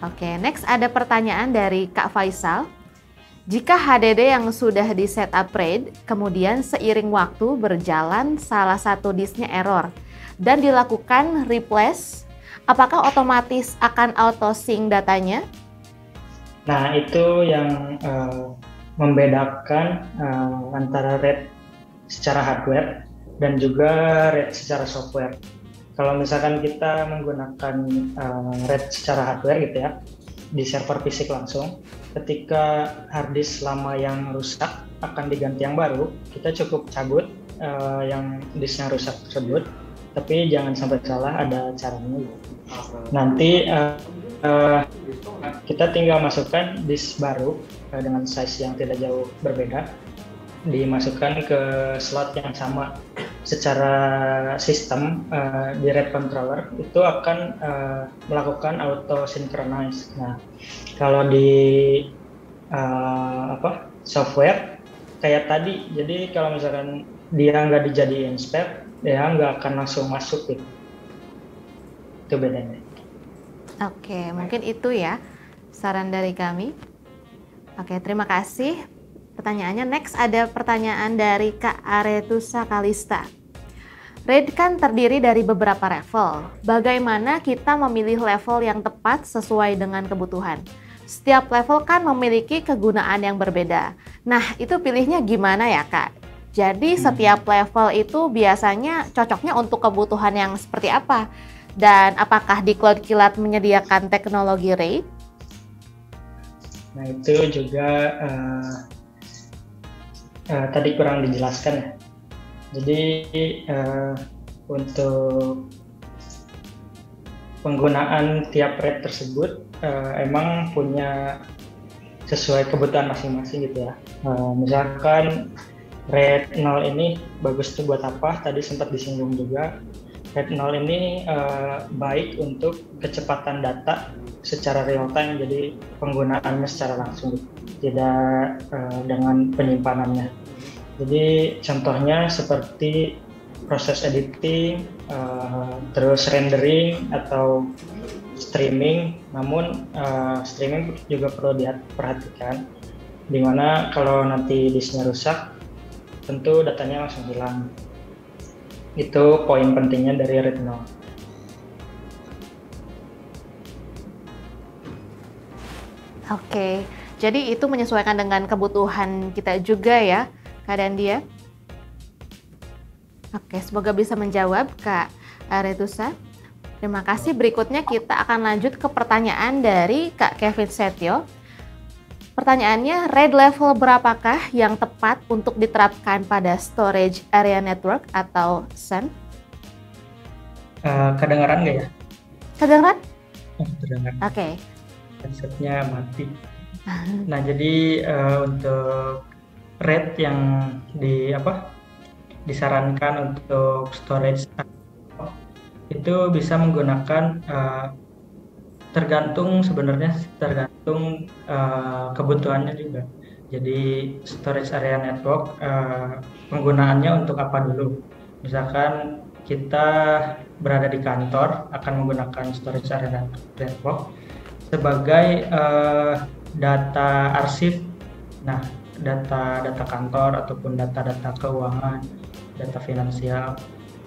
Oke, next ada pertanyaan dari Kak Faisal. Jika HDD yang sudah di setup RAID, kemudian seiring waktu berjalan salah satu disknya error dan dilakukan replace, apakah otomatis akan auto sync datanya? Nah, itu yang membedakan antara RAID secara hardware dan juga RAID secara software. Kalau misalkan kita menggunakan RAID secara hardware gitu ya, di server fisik langsung, ketika harddisk lama yang rusak akan diganti yang baru, kita cukup cabut yang disknya rusak tersebut, tapi jangan sampai salah, ada caranya. Nanti kita tinggal masukkan disk baru dengan size yang tidak jauh berbeda, dimasukkan ke slot yang sama. Secara sistem di RAID controller itu akan melakukan auto synchronize. Nah, kalau di software kayak tadi, jadi kalau misalkan dia nggak dijadiin spare, dia nggak akan langsung masuk gitu. Itu bedanya. Oke, mungkin itu ya saran dari kami. Oke, terima kasih. Pertanyaannya next ada pertanyaan dari Kak Aretusa Kalista. RAID kan terdiri dari beberapa level. Bagaimana kita memilih level yang tepat sesuai dengan kebutuhan? Setiap level kan memiliki kegunaan yang berbeda. Nah, itu pilihnya gimana ya Kak? Jadi setiap level itu biasanya cocoknya untuk kebutuhan yang seperti apa? Dan apakah di Cloud Kilat menyediakan teknologi RAID? Nah, itu juga tadi kurang dijelaskan ya. Jadi untuk penggunaan tiap RAID tersebut emang punya sesuai kebutuhan masing-masing gitu ya. Misalkan RAID 0 ini bagus tuh buat apa? Tadi sempat disinggung juga. RAID 0 ini baik untuk kecepatan data secara real time, jadi penggunaannya secara langsung, tidak dengan penyimpanannya. Jadi contohnya seperti proses editing, terus rendering atau streaming. Namun streaming juga perlu diperhatikan, dimana kalau nanti disknya rusak, tentu datanya langsung hilang. Itu poin pentingnya dari RAID 0. Oke, jadi itu menyesuaikan dengan kebutuhan kita juga ya, Kak Dandia. Oke, semoga bisa menjawab Kak Aretusa. Terima kasih. Berikutnya kita akan lanjut ke pertanyaan dari Kak Kevin Setio. Pertanyaannya, RAID level berapakah yang tepat untuk diterapkan pada Storage Area Network atau SAN? Kedengaran nggak ya? Kedengeran? Kedengaran. Oke. Headsetnya mati. Nah, jadi untuk RAID yang disarankan untuk storage itu bisa menggunakan tergantung kebutuhannya juga. Jadi storage area network penggunaannya untuk apa dulu? Misalkan kita berada di kantor akan menggunakan storage area network sebagai data arsip. Nah, data kantor ataupun data-data keuangan, data finansial.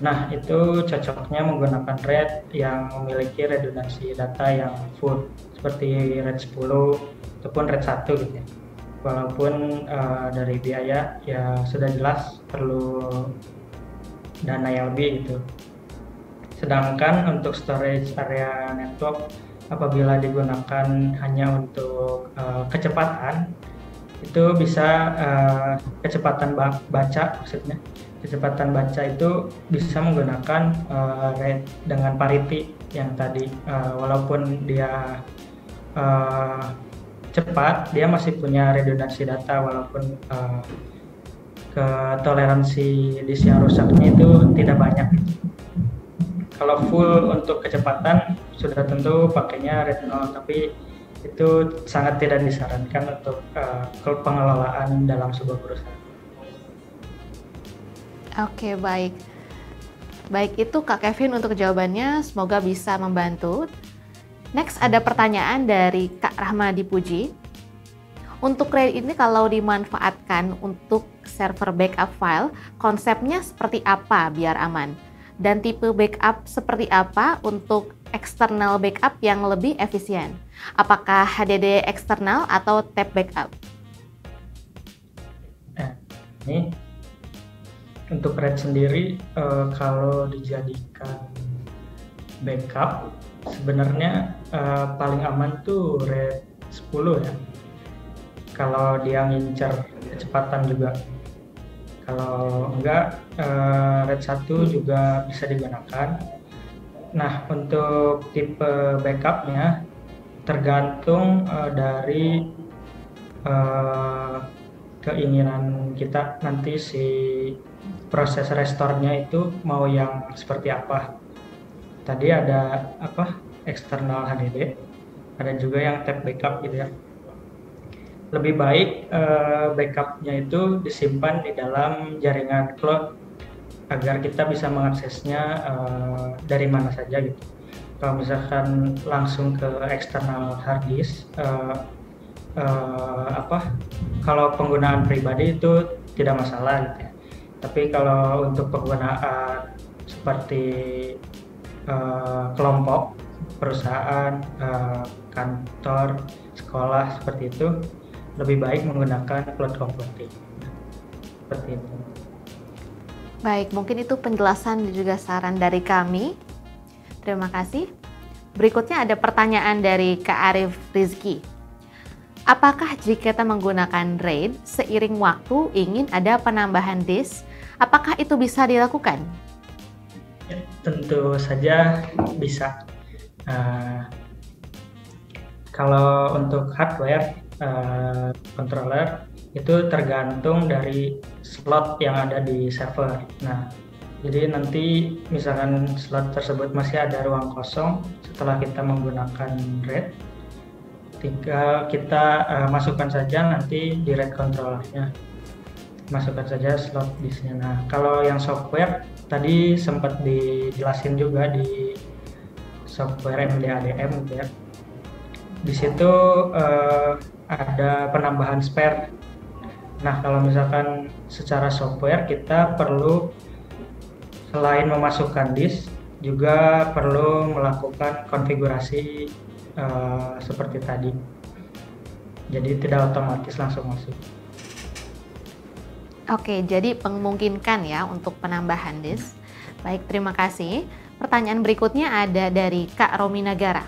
Nah, itu cocoknya menggunakan RAID yang memiliki redundansi data yang full, seperti RAID 10 ataupun RAID 1 gitu ya. Walaupun dari biaya ya sudah jelas perlu dana yang lebih gitu. Sedangkan untuk storage area network apabila digunakan hanya untuk kecepatan, itu bisa kecepatan baca maksudnya. Kecepatan baca itu bisa menggunakan RAID dengan parity yang tadi, walaupun dia cepat, dia masih punya redundansi data walaupun toleransi disk yang rusaknya itu tidak banyak. Kalau full untuk kecepatan sudah tentu pakainya RAID 0, tapi itu sangat tidak disarankan untuk pengelolaan dalam sebuah perusahaan. Oke, baik. Baik, itu Kak Kevin untuk jawabannya, semoga bisa membantu. Next ada pertanyaan dari Kak Rahmadi Puji. Untuk RAID ini kalau dimanfaatkan untuk server backup file, konsepnya seperti apa biar aman? Dan tipe backup seperti apa untuk eksternal backup yang lebih efisien? Apakah HDD eksternal atau tape backup? Ini untuk RAID sendiri kalau dijadikan backup sebenarnya paling aman tuh RAID 10 ya. Kalau dia ngincer kecepatan juga. Kalau enggak RAID 1 juga bisa digunakan. Nah, untuk tipe backupnya tergantung dari keinginan kita nanti si proses restore-nya itu mau yang seperti apa. Tadi ada eksternal HDD, ada juga yang tape backup gitu ya. Lebih baik backupnya itu disimpan di dalam jaringan cloud agar kita bisa mengaksesnya dari mana saja gitu. Kalau misalkan langsung ke eksternal hard disk, kalau penggunaan pribadi itu tidak masalah gitu ya. Tapi kalau untuk penggunaan seperti kelompok, perusahaan, kantor, sekolah seperti itu, lebih baik menggunakan cloud computing. Seperti itu. Baik, mungkin itu penjelasan dan juga saran dari kami. Terima kasih. Berikutnya ada pertanyaan dari Kak Arif Rizky. Apakah jika kita menggunakan RAID seiring waktu ingin ada penambahan disk, apakah itu bisa dilakukan? Ya, tentu saja bisa. Kalau untuk hardware controller itu tergantung dari slot yang ada di server. Nah, jadi nanti misalkan slot tersebut masih ada ruang kosong setelah kita menggunakan RAID, tinggal kita masukkan saja nanti di RAID controllernya, masukkan saja slot disknya. Nah, kalau yang software tadi sempat dijelasin juga di software MDADM gitu ya. Di situ ada penambahan spare. Nah, kalau misalkan secara software kita perlu selain memasukkan disk juga perlu melakukan konfigurasi seperti tadi. Jadi tidak otomatis langsung masuk. Oke, jadi memungkinkan ya untuk penambahan disk. Baik, terima kasih. Pertanyaan berikutnya ada dari Kak Romi Nagara.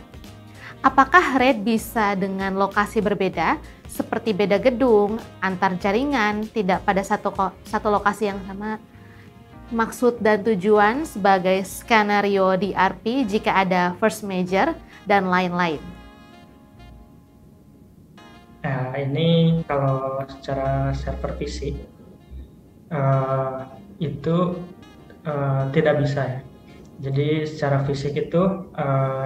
Apakah RAID bisa dengan lokasi berbeda seperti beda gedung, antar jaringan, tidak pada satu lokasi yang sama. Maksud dan tujuan sebagai skenario DRP jika ada force major dan lain-lain. Nah, ini kalau secara server fisik itu tidak bisa ya. Jadi secara fisik itu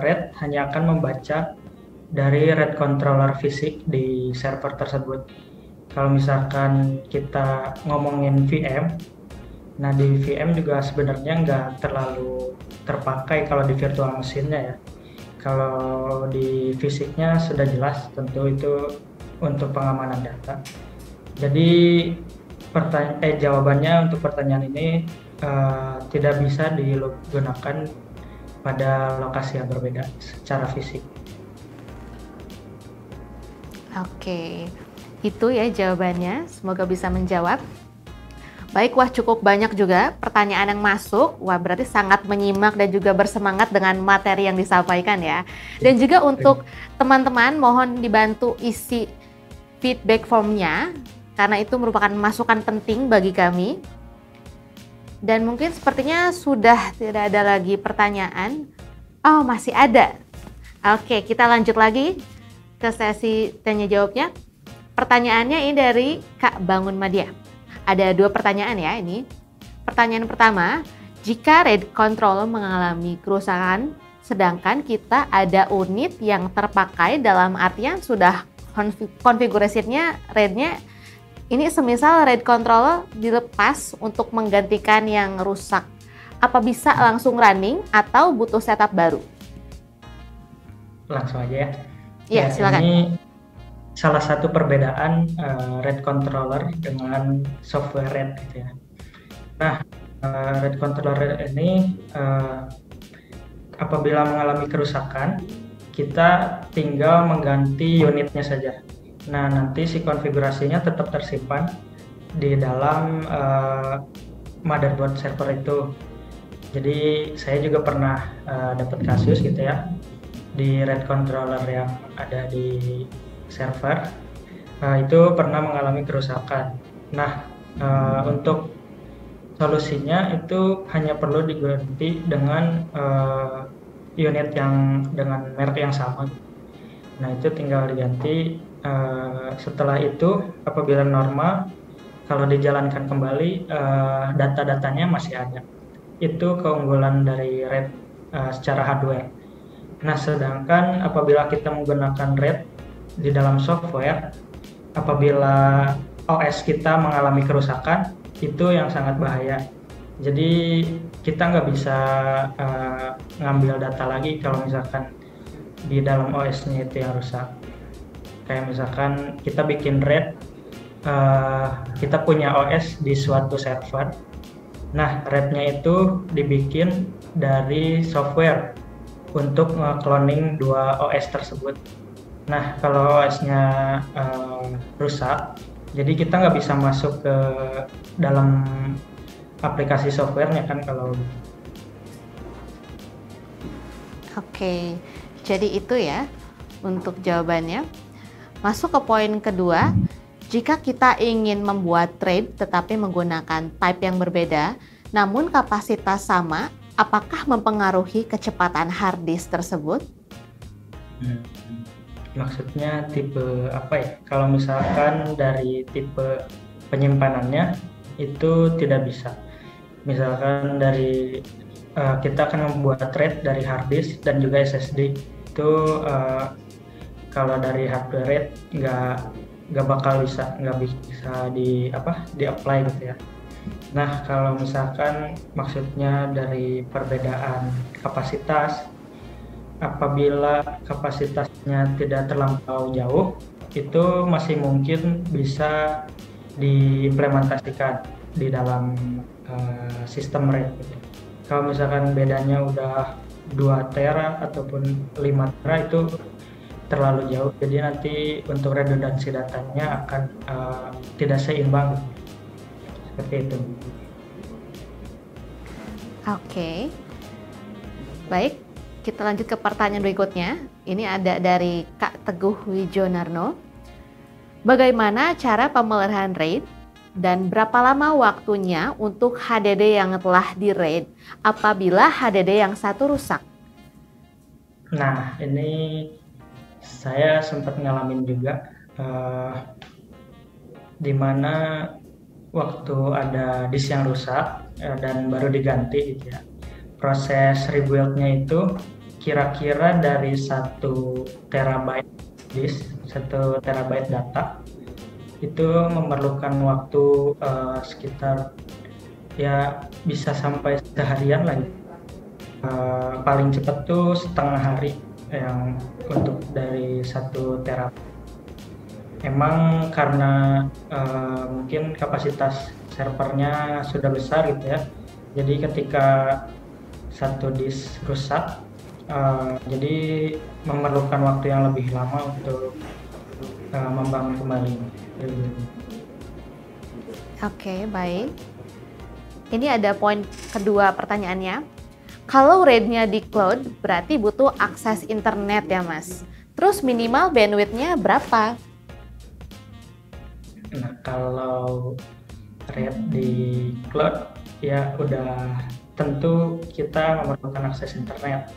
RAID hanya akan membaca dari RAID controller fisik di server tersebut. Kalau misalkan kita ngomongin VM, nah di VM juga sebenarnya nggak terlalu terpakai kalau di virtual machine-nya ya. Kalau di fisiknya sudah jelas tentu itu untuk pengamanan data. Jadi jawabannya untuk pertanyaan ini tidak bisa digunakan pada lokasi yang berbeda secara fisik. Oke, itu ya jawabannya. Semoga bisa menjawab. Baik, wah cukup banyak juga pertanyaan yang masuk. Wah, berarti sangat menyimak dan juga bersemangat dengan materi yang disampaikan ya. Dan juga untuk teman-teman mohon dibantu isi feedback formnya, karena itu merupakan masukan penting bagi kami. Dan mungkin sepertinya sudah tidak ada lagi pertanyaan. Oh, masih ada. Oke, kita lanjut lagi ke sesi tanya jawabnya. Pertanyaannya ini dari Kak Bangun Madia. Ada 2 pertanyaan ya ini. Pertanyaan pertama, jika RAID control mengalami kerusakan, sedangkan kita ada unit yang terpakai dalam artian sudah konfigurasinya RAID-nya, ini semisal RAID controller dilepas untuk menggantikan yang rusak, apa bisa langsung running atau butuh setup baru? Langsung aja ya. Iya, silakan. Ini salah satu perbedaan RAID controller dengan software RAID gitu ya. Nah, RAID controller ini apabila mengalami kerusakan, kita tinggal mengganti unitnya saja. Nah, nanti si konfigurasinya tetap tersimpan di dalam motherboard server itu. Jadi saya juga pernah dapat kasus gitu ya di RAID controller yang ada di server, itu pernah mengalami kerusakan. Nah, untuk solusinya itu hanya perlu diganti dengan unit yang dengan merek yang sama. Nah, itu tinggal diganti. Setelah itu apabila normal, kalau dijalankan kembali data-datanya masih ada. Itu keunggulan dari RAID secara hardware. Nah, sedangkan apabila kita menggunakan RAID di dalam software, apabila OS kita mengalami kerusakan, itu yang sangat bahaya. Jadi kita nggak bisa ngambil data lagi kalau misalkan di dalam OS-nya itu yang rusak. Kayak misalkan kita bikin RAID, kita punya OS di suatu server. Nah, RAID-nya itu dibikin dari software untuk nge-cloning 2 OS tersebut. Nah, kalau OS-nya rusak, jadi kita nggak bisa masuk ke dalam aplikasi softwarenya kan kalau. Oke, jadi itu ya untuk jawabannya. Masuk ke poin kedua, jika kita ingin membuat RAID tetapi menggunakan type yang berbeda, namun kapasitas sama, apakah mempengaruhi kecepatan hard disk tersebut? Maksudnya tipe apa ya? Kalau misalkan dari tipe penyimpanannya itu tidak bisa. Misalkan dari kita akan membuat RAID dari hard disk dan juga SSD. Itu kalau dari hardware RAID nggak bakal bisa, nggak bisa di apply gitu ya. Nah, kalau misalkan maksudnya dari perbedaan kapasitas, apabila kapasitasnya tidak terlampau jauh, itu masih mungkin bisa diimplementasikan di dalam sistem RAID. Kalau misalkan bedanya udah 2 tera ataupun 5 tera itu terlalu jauh, jadi nanti untuk redundansi datanya akan tidak seimbang. Seperti itu. Oke. Baik, kita lanjut ke pertanyaan berikutnya. Ini ada dari Kak Teguh Wijonarno. Bagaimana cara pemeliharaan RAID dan berapa lama waktunya untuk HDD yang telah di-RAID apabila HDD yang satu rusak? Nah, ini saya sempat ngalamin juga di mana waktu ada disk yang rusak dan baru diganti gitu ya. Proses rebuild-nya itu kira-kira dari 1 terabyte disk, 1 terabyte data itu memerlukan waktu sekitar ya bisa sampai seharian lah. Paling cepat tuh setengah hari yang untuk dari 1 terabyte. Emang karena mungkin kapasitas servernya sudah besar gitu ya. Jadi ketika satu disk rusak, jadi memerlukan waktu yang lebih lama untuk membangun kembali. Oke, baik. Ini ada poin kedua pertanyaannya. Kalau RAID-nya di cloud, berarti butuh akses internet ya, Mas. Terus minimal bandwidth-nya berapa? Nah, kalau RAID di cloud ya udah tentu kita memerlukan akses internet.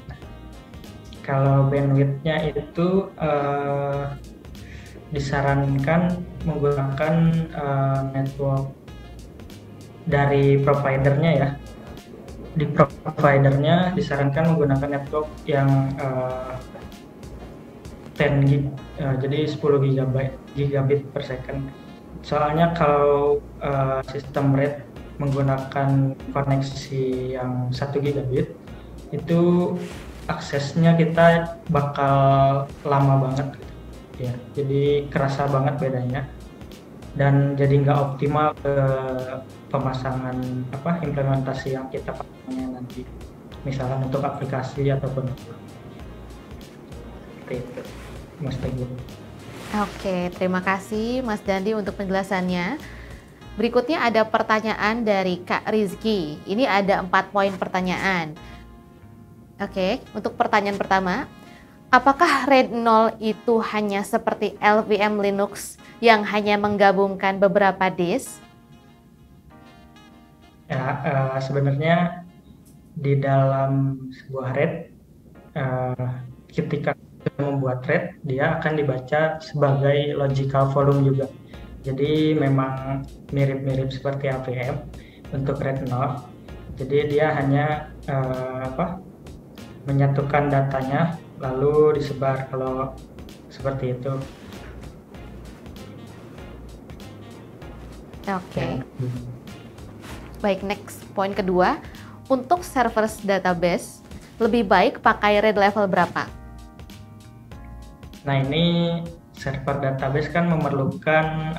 Kalau bandwidth-nya itu disarankan menggunakan network dari providernya ya. Di providernya disarankan menggunakan network yang 10 gig, jadi 10 gigabit per second. Soalnya kalau sistem RAID menggunakan koneksi yang 1 gigabit, itu aksesnya kita bakal lama banget gitu. Ya, jadi kerasa banget bedanya dan jadi nggak optimal ke pemasangan implementasi yang kita pakai nanti, misalkan untuk aplikasi ataupun seperti itu, Mas Teguh. Oke, terima kasih Mas Dandi untuk penjelasannya. Berikutnya ada pertanyaan dari Kak Rizky. Ini ada 4 poin pertanyaan. Oke, untuk pertanyaan pertama, apakah RAID 0 itu hanya seperti LVM Linux yang hanya menggabungkan beberapa disk? Ya, sebenarnya di dalam sebuah RAID, ketika kita membuat RAID, dia akan dibaca sebagai logical volume juga. Jadi memang mirip-mirip seperti LVM untuk RAID 0. Jadi dia hanya menyatukan datanya lalu disebar kalau seperti itu. Oke. Baik, next poin kedua. Untuk server database, lebih baik pakai RAID level berapa? Nah, ini server database kan memerlukan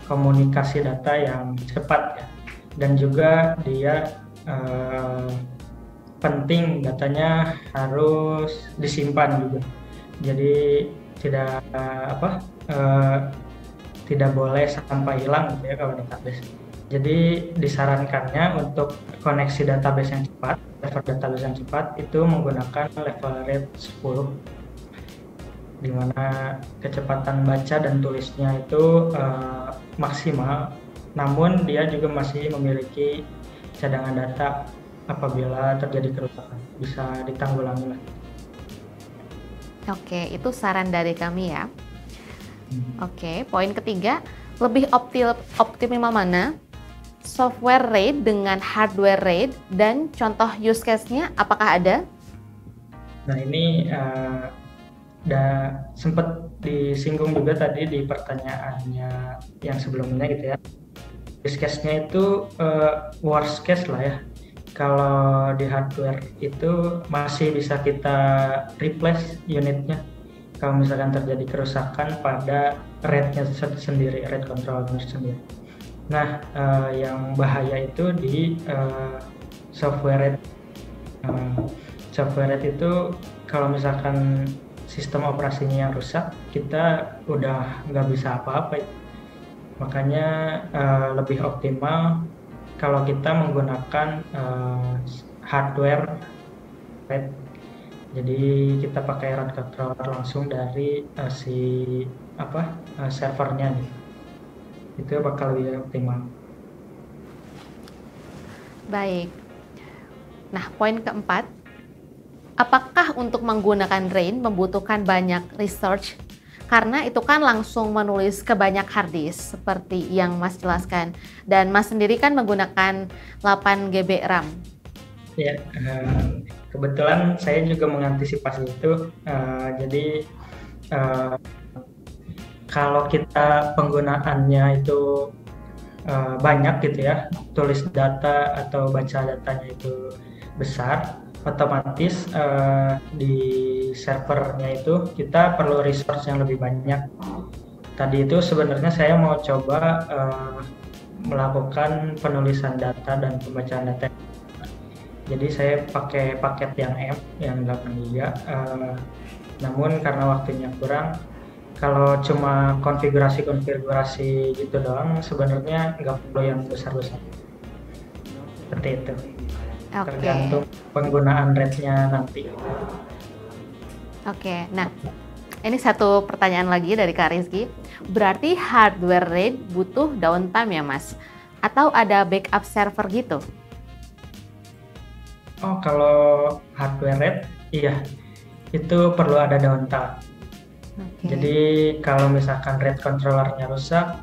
komunikasi data yang cepat ya. Dan juga dia penting datanya harus disimpan juga. Jadi tidak boleh sampai hilang gitu ya kalau database. Jadi disarankannya untuk koneksi database yang cepat, server database yang cepat itu menggunakan level RAID 10, di mana kecepatan baca dan tulisnya itu maksimal, namun dia juga masih memiliki cadangan data apabila terjadi kerusakan, bisa ditanggulangi lah. Oke, itu saran dari kami ya. Oke, poin ketiga, lebih optimal mana? Software RAID dengan hardware RAID, dan contoh use case-nya apakah ada? Nah, ini sempat disinggung juga tadi di pertanyaannya yang sebelumnya gitu ya. Use case-nya itu worst case lah ya. Kalau di hardware itu masih bisa kita replace unitnya kalau misalkan terjadi kerusakan pada RAID-nya sendiri, RAID controller sendiri. Nah, yang bahaya itu di software RAID. Software RAID itu kalau misalkan sistem operasinya yang rusak, kita udah nggak bisa apa-apa. Makanya lebih optimal kalau kita menggunakan hardware RAID Jadi kita pakai run controller langsung dari servernya nih. Itu bakal lebih optimal. Baik. Nah, poin keempat, apakah untuk menggunakan RAIN membutuhkan banyak research? Karena itu kan langsung menulis ke banyak hard disk seperti yang Mas jelaskan. Dan Mas sendiri kan menggunakan 8 GB RAM. Ya, kebetulan saya juga mengantisipasi itu. Jadi kalau kita penggunaannya itu banyak gitu ya, tulis data atau baca datanya itu besar, otomatis di servernya itu kita perlu resource yang lebih banyak. Tadi itu sebenarnya saya mau coba melakukan penulisan data dan pembacaan data. Jadi saya pakai paket yang M yang 8 GB. Namun karena waktunya kurang, kalau cuma konfigurasi gitu doang, sebenarnya nggak perlu yang besar-besar. Seperti itu. Oke. Tergantung penggunaan rate-nya nanti. Oke, nah ini satu pertanyaan lagi dari Kak Rizky. Berarti hardware RAID butuh downtime ya Mas? Atau ada backup server gitu? Oh, kalau hardware RAID, iya, itu perlu ada downtime. Oke. Jadi kalau misalkan RAID controllernya rusak,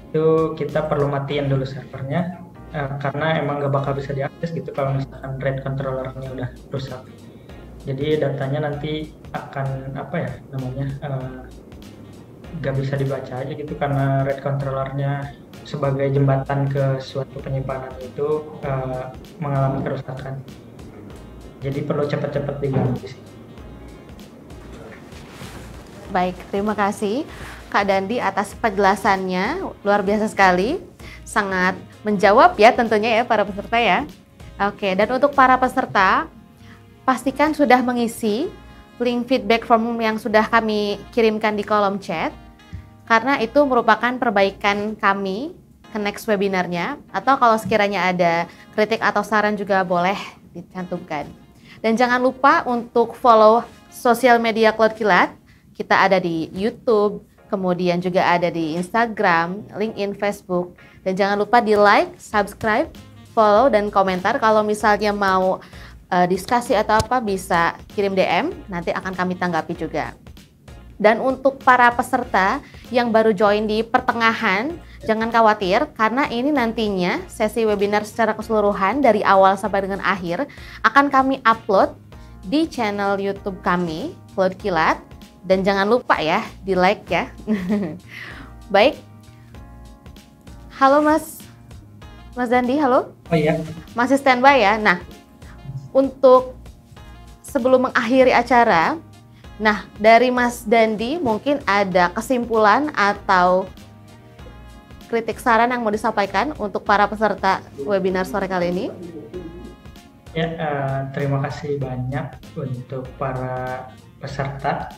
itu kita perlu matiin dulu servernya, karena emang nggak bakal bisa diakses gitu kalau misalkan RAID controllernya udah rusak. Jadi datanya nanti akan nggak bisa dibaca aja gitu karena RAID controllernya sebagai jembatan ke suatu penyimpanan itu mengalami kerusakan. Jadi perlu cepat-cepat diganti sih. Baik, terima kasih Kak Dandi atas penjelasannya, luar biasa sekali. Sangat menjawab ya tentunya ya para peserta ya. Oke, dan untuk para peserta, pastikan sudah mengisi link feedback form yang sudah kami kirimkan di kolom chat. Karena itu merupakan perbaikan kami ke next webinarnya, atau kalau sekiranya ada kritik atau saran juga boleh dicantumkan. Dan jangan lupa untuk follow sosial media Cloud Kilat. Kita ada di YouTube, kemudian juga ada di Instagram, LinkedIn, Facebook. Dan jangan lupa di like, subscribe, follow, dan komentar. Kalau misalnya mau diskusi atau apa bisa kirim DM, nanti akan kami tanggapi juga. Dan untuk para peserta yang baru join di pertengahan, jangan khawatir karena ini nantinya sesi webinar secara keseluruhan dari awal sampai dengan akhir akan kami upload di channel YouTube kami, Cloud Kilat. Dan jangan lupa ya, di like ya. Baik. Halo Mas Dandi, halo? Oh iya. Masih standby ya? Nah, untuk sebelum mengakhiri acara, nah, dari Mas Dandi mungkin ada kesimpulan atau kritik saran yang mau disampaikan untuk para peserta webinar sore kali ini? Ya, terima kasih banyak untuk para peserta.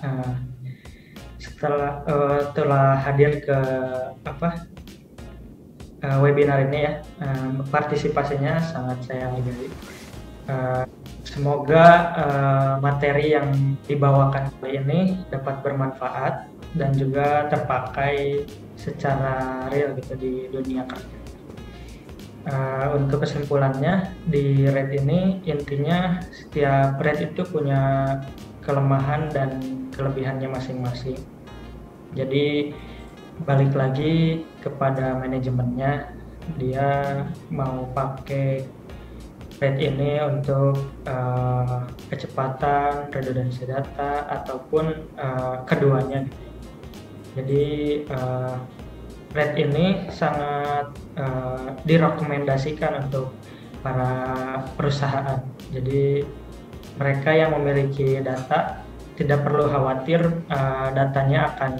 Setelah hadir ke webinar ini ya, partisipasinya sangat saya hargai. Semoga materi yang dibawakan kali ini dapat bermanfaat dan juga terpakai secara real gitu di dunia kerja. Untuk kesimpulannya di RAID ini intinya setiap RAID itu punya kelemahan dan kelebihannya masing-masing. Jadi balik lagi kepada manajemennya, dia mau pakai RAID ini untuk kecepatan, redundansi data, ataupun keduanya. Jadi RAID ini sangat direkomendasikan untuk para perusahaan. Jadi mereka yang memiliki data tidak perlu khawatir datanya akan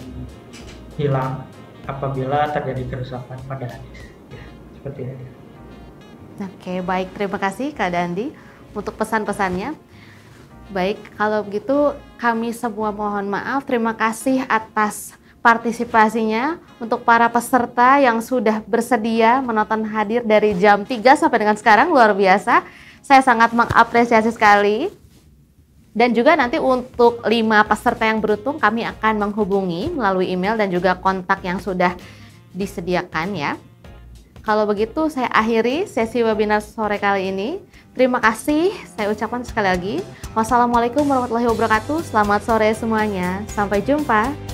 hilang apabila terjadi kerusakan pada hard disk. Ya, seperti itu. Oke, baik. Terima kasih Kak Dandi untuk pesan-pesannya. Baik, kalau begitu kami semua mohon maaf. Terima kasih atas partisipasinya untuk para peserta yang sudah bersedia menonton hadir dari jam 3 sampai dengan sekarang. Luar biasa. Saya sangat mengapresiasi sekali. Dan juga nanti untuk 5 peserta yang beruntung kami akan menghubungi melalui email dan juga kontak yang sudah disediakan ya. Kalau begitu saya akhiri sesi webinar sore kali ini. Terima kasih saya ucapkan sekali lagi. Wassalamualaikum warahmatullahi wabarakatuh. Selamat sore semuanya. Sampai jumpa.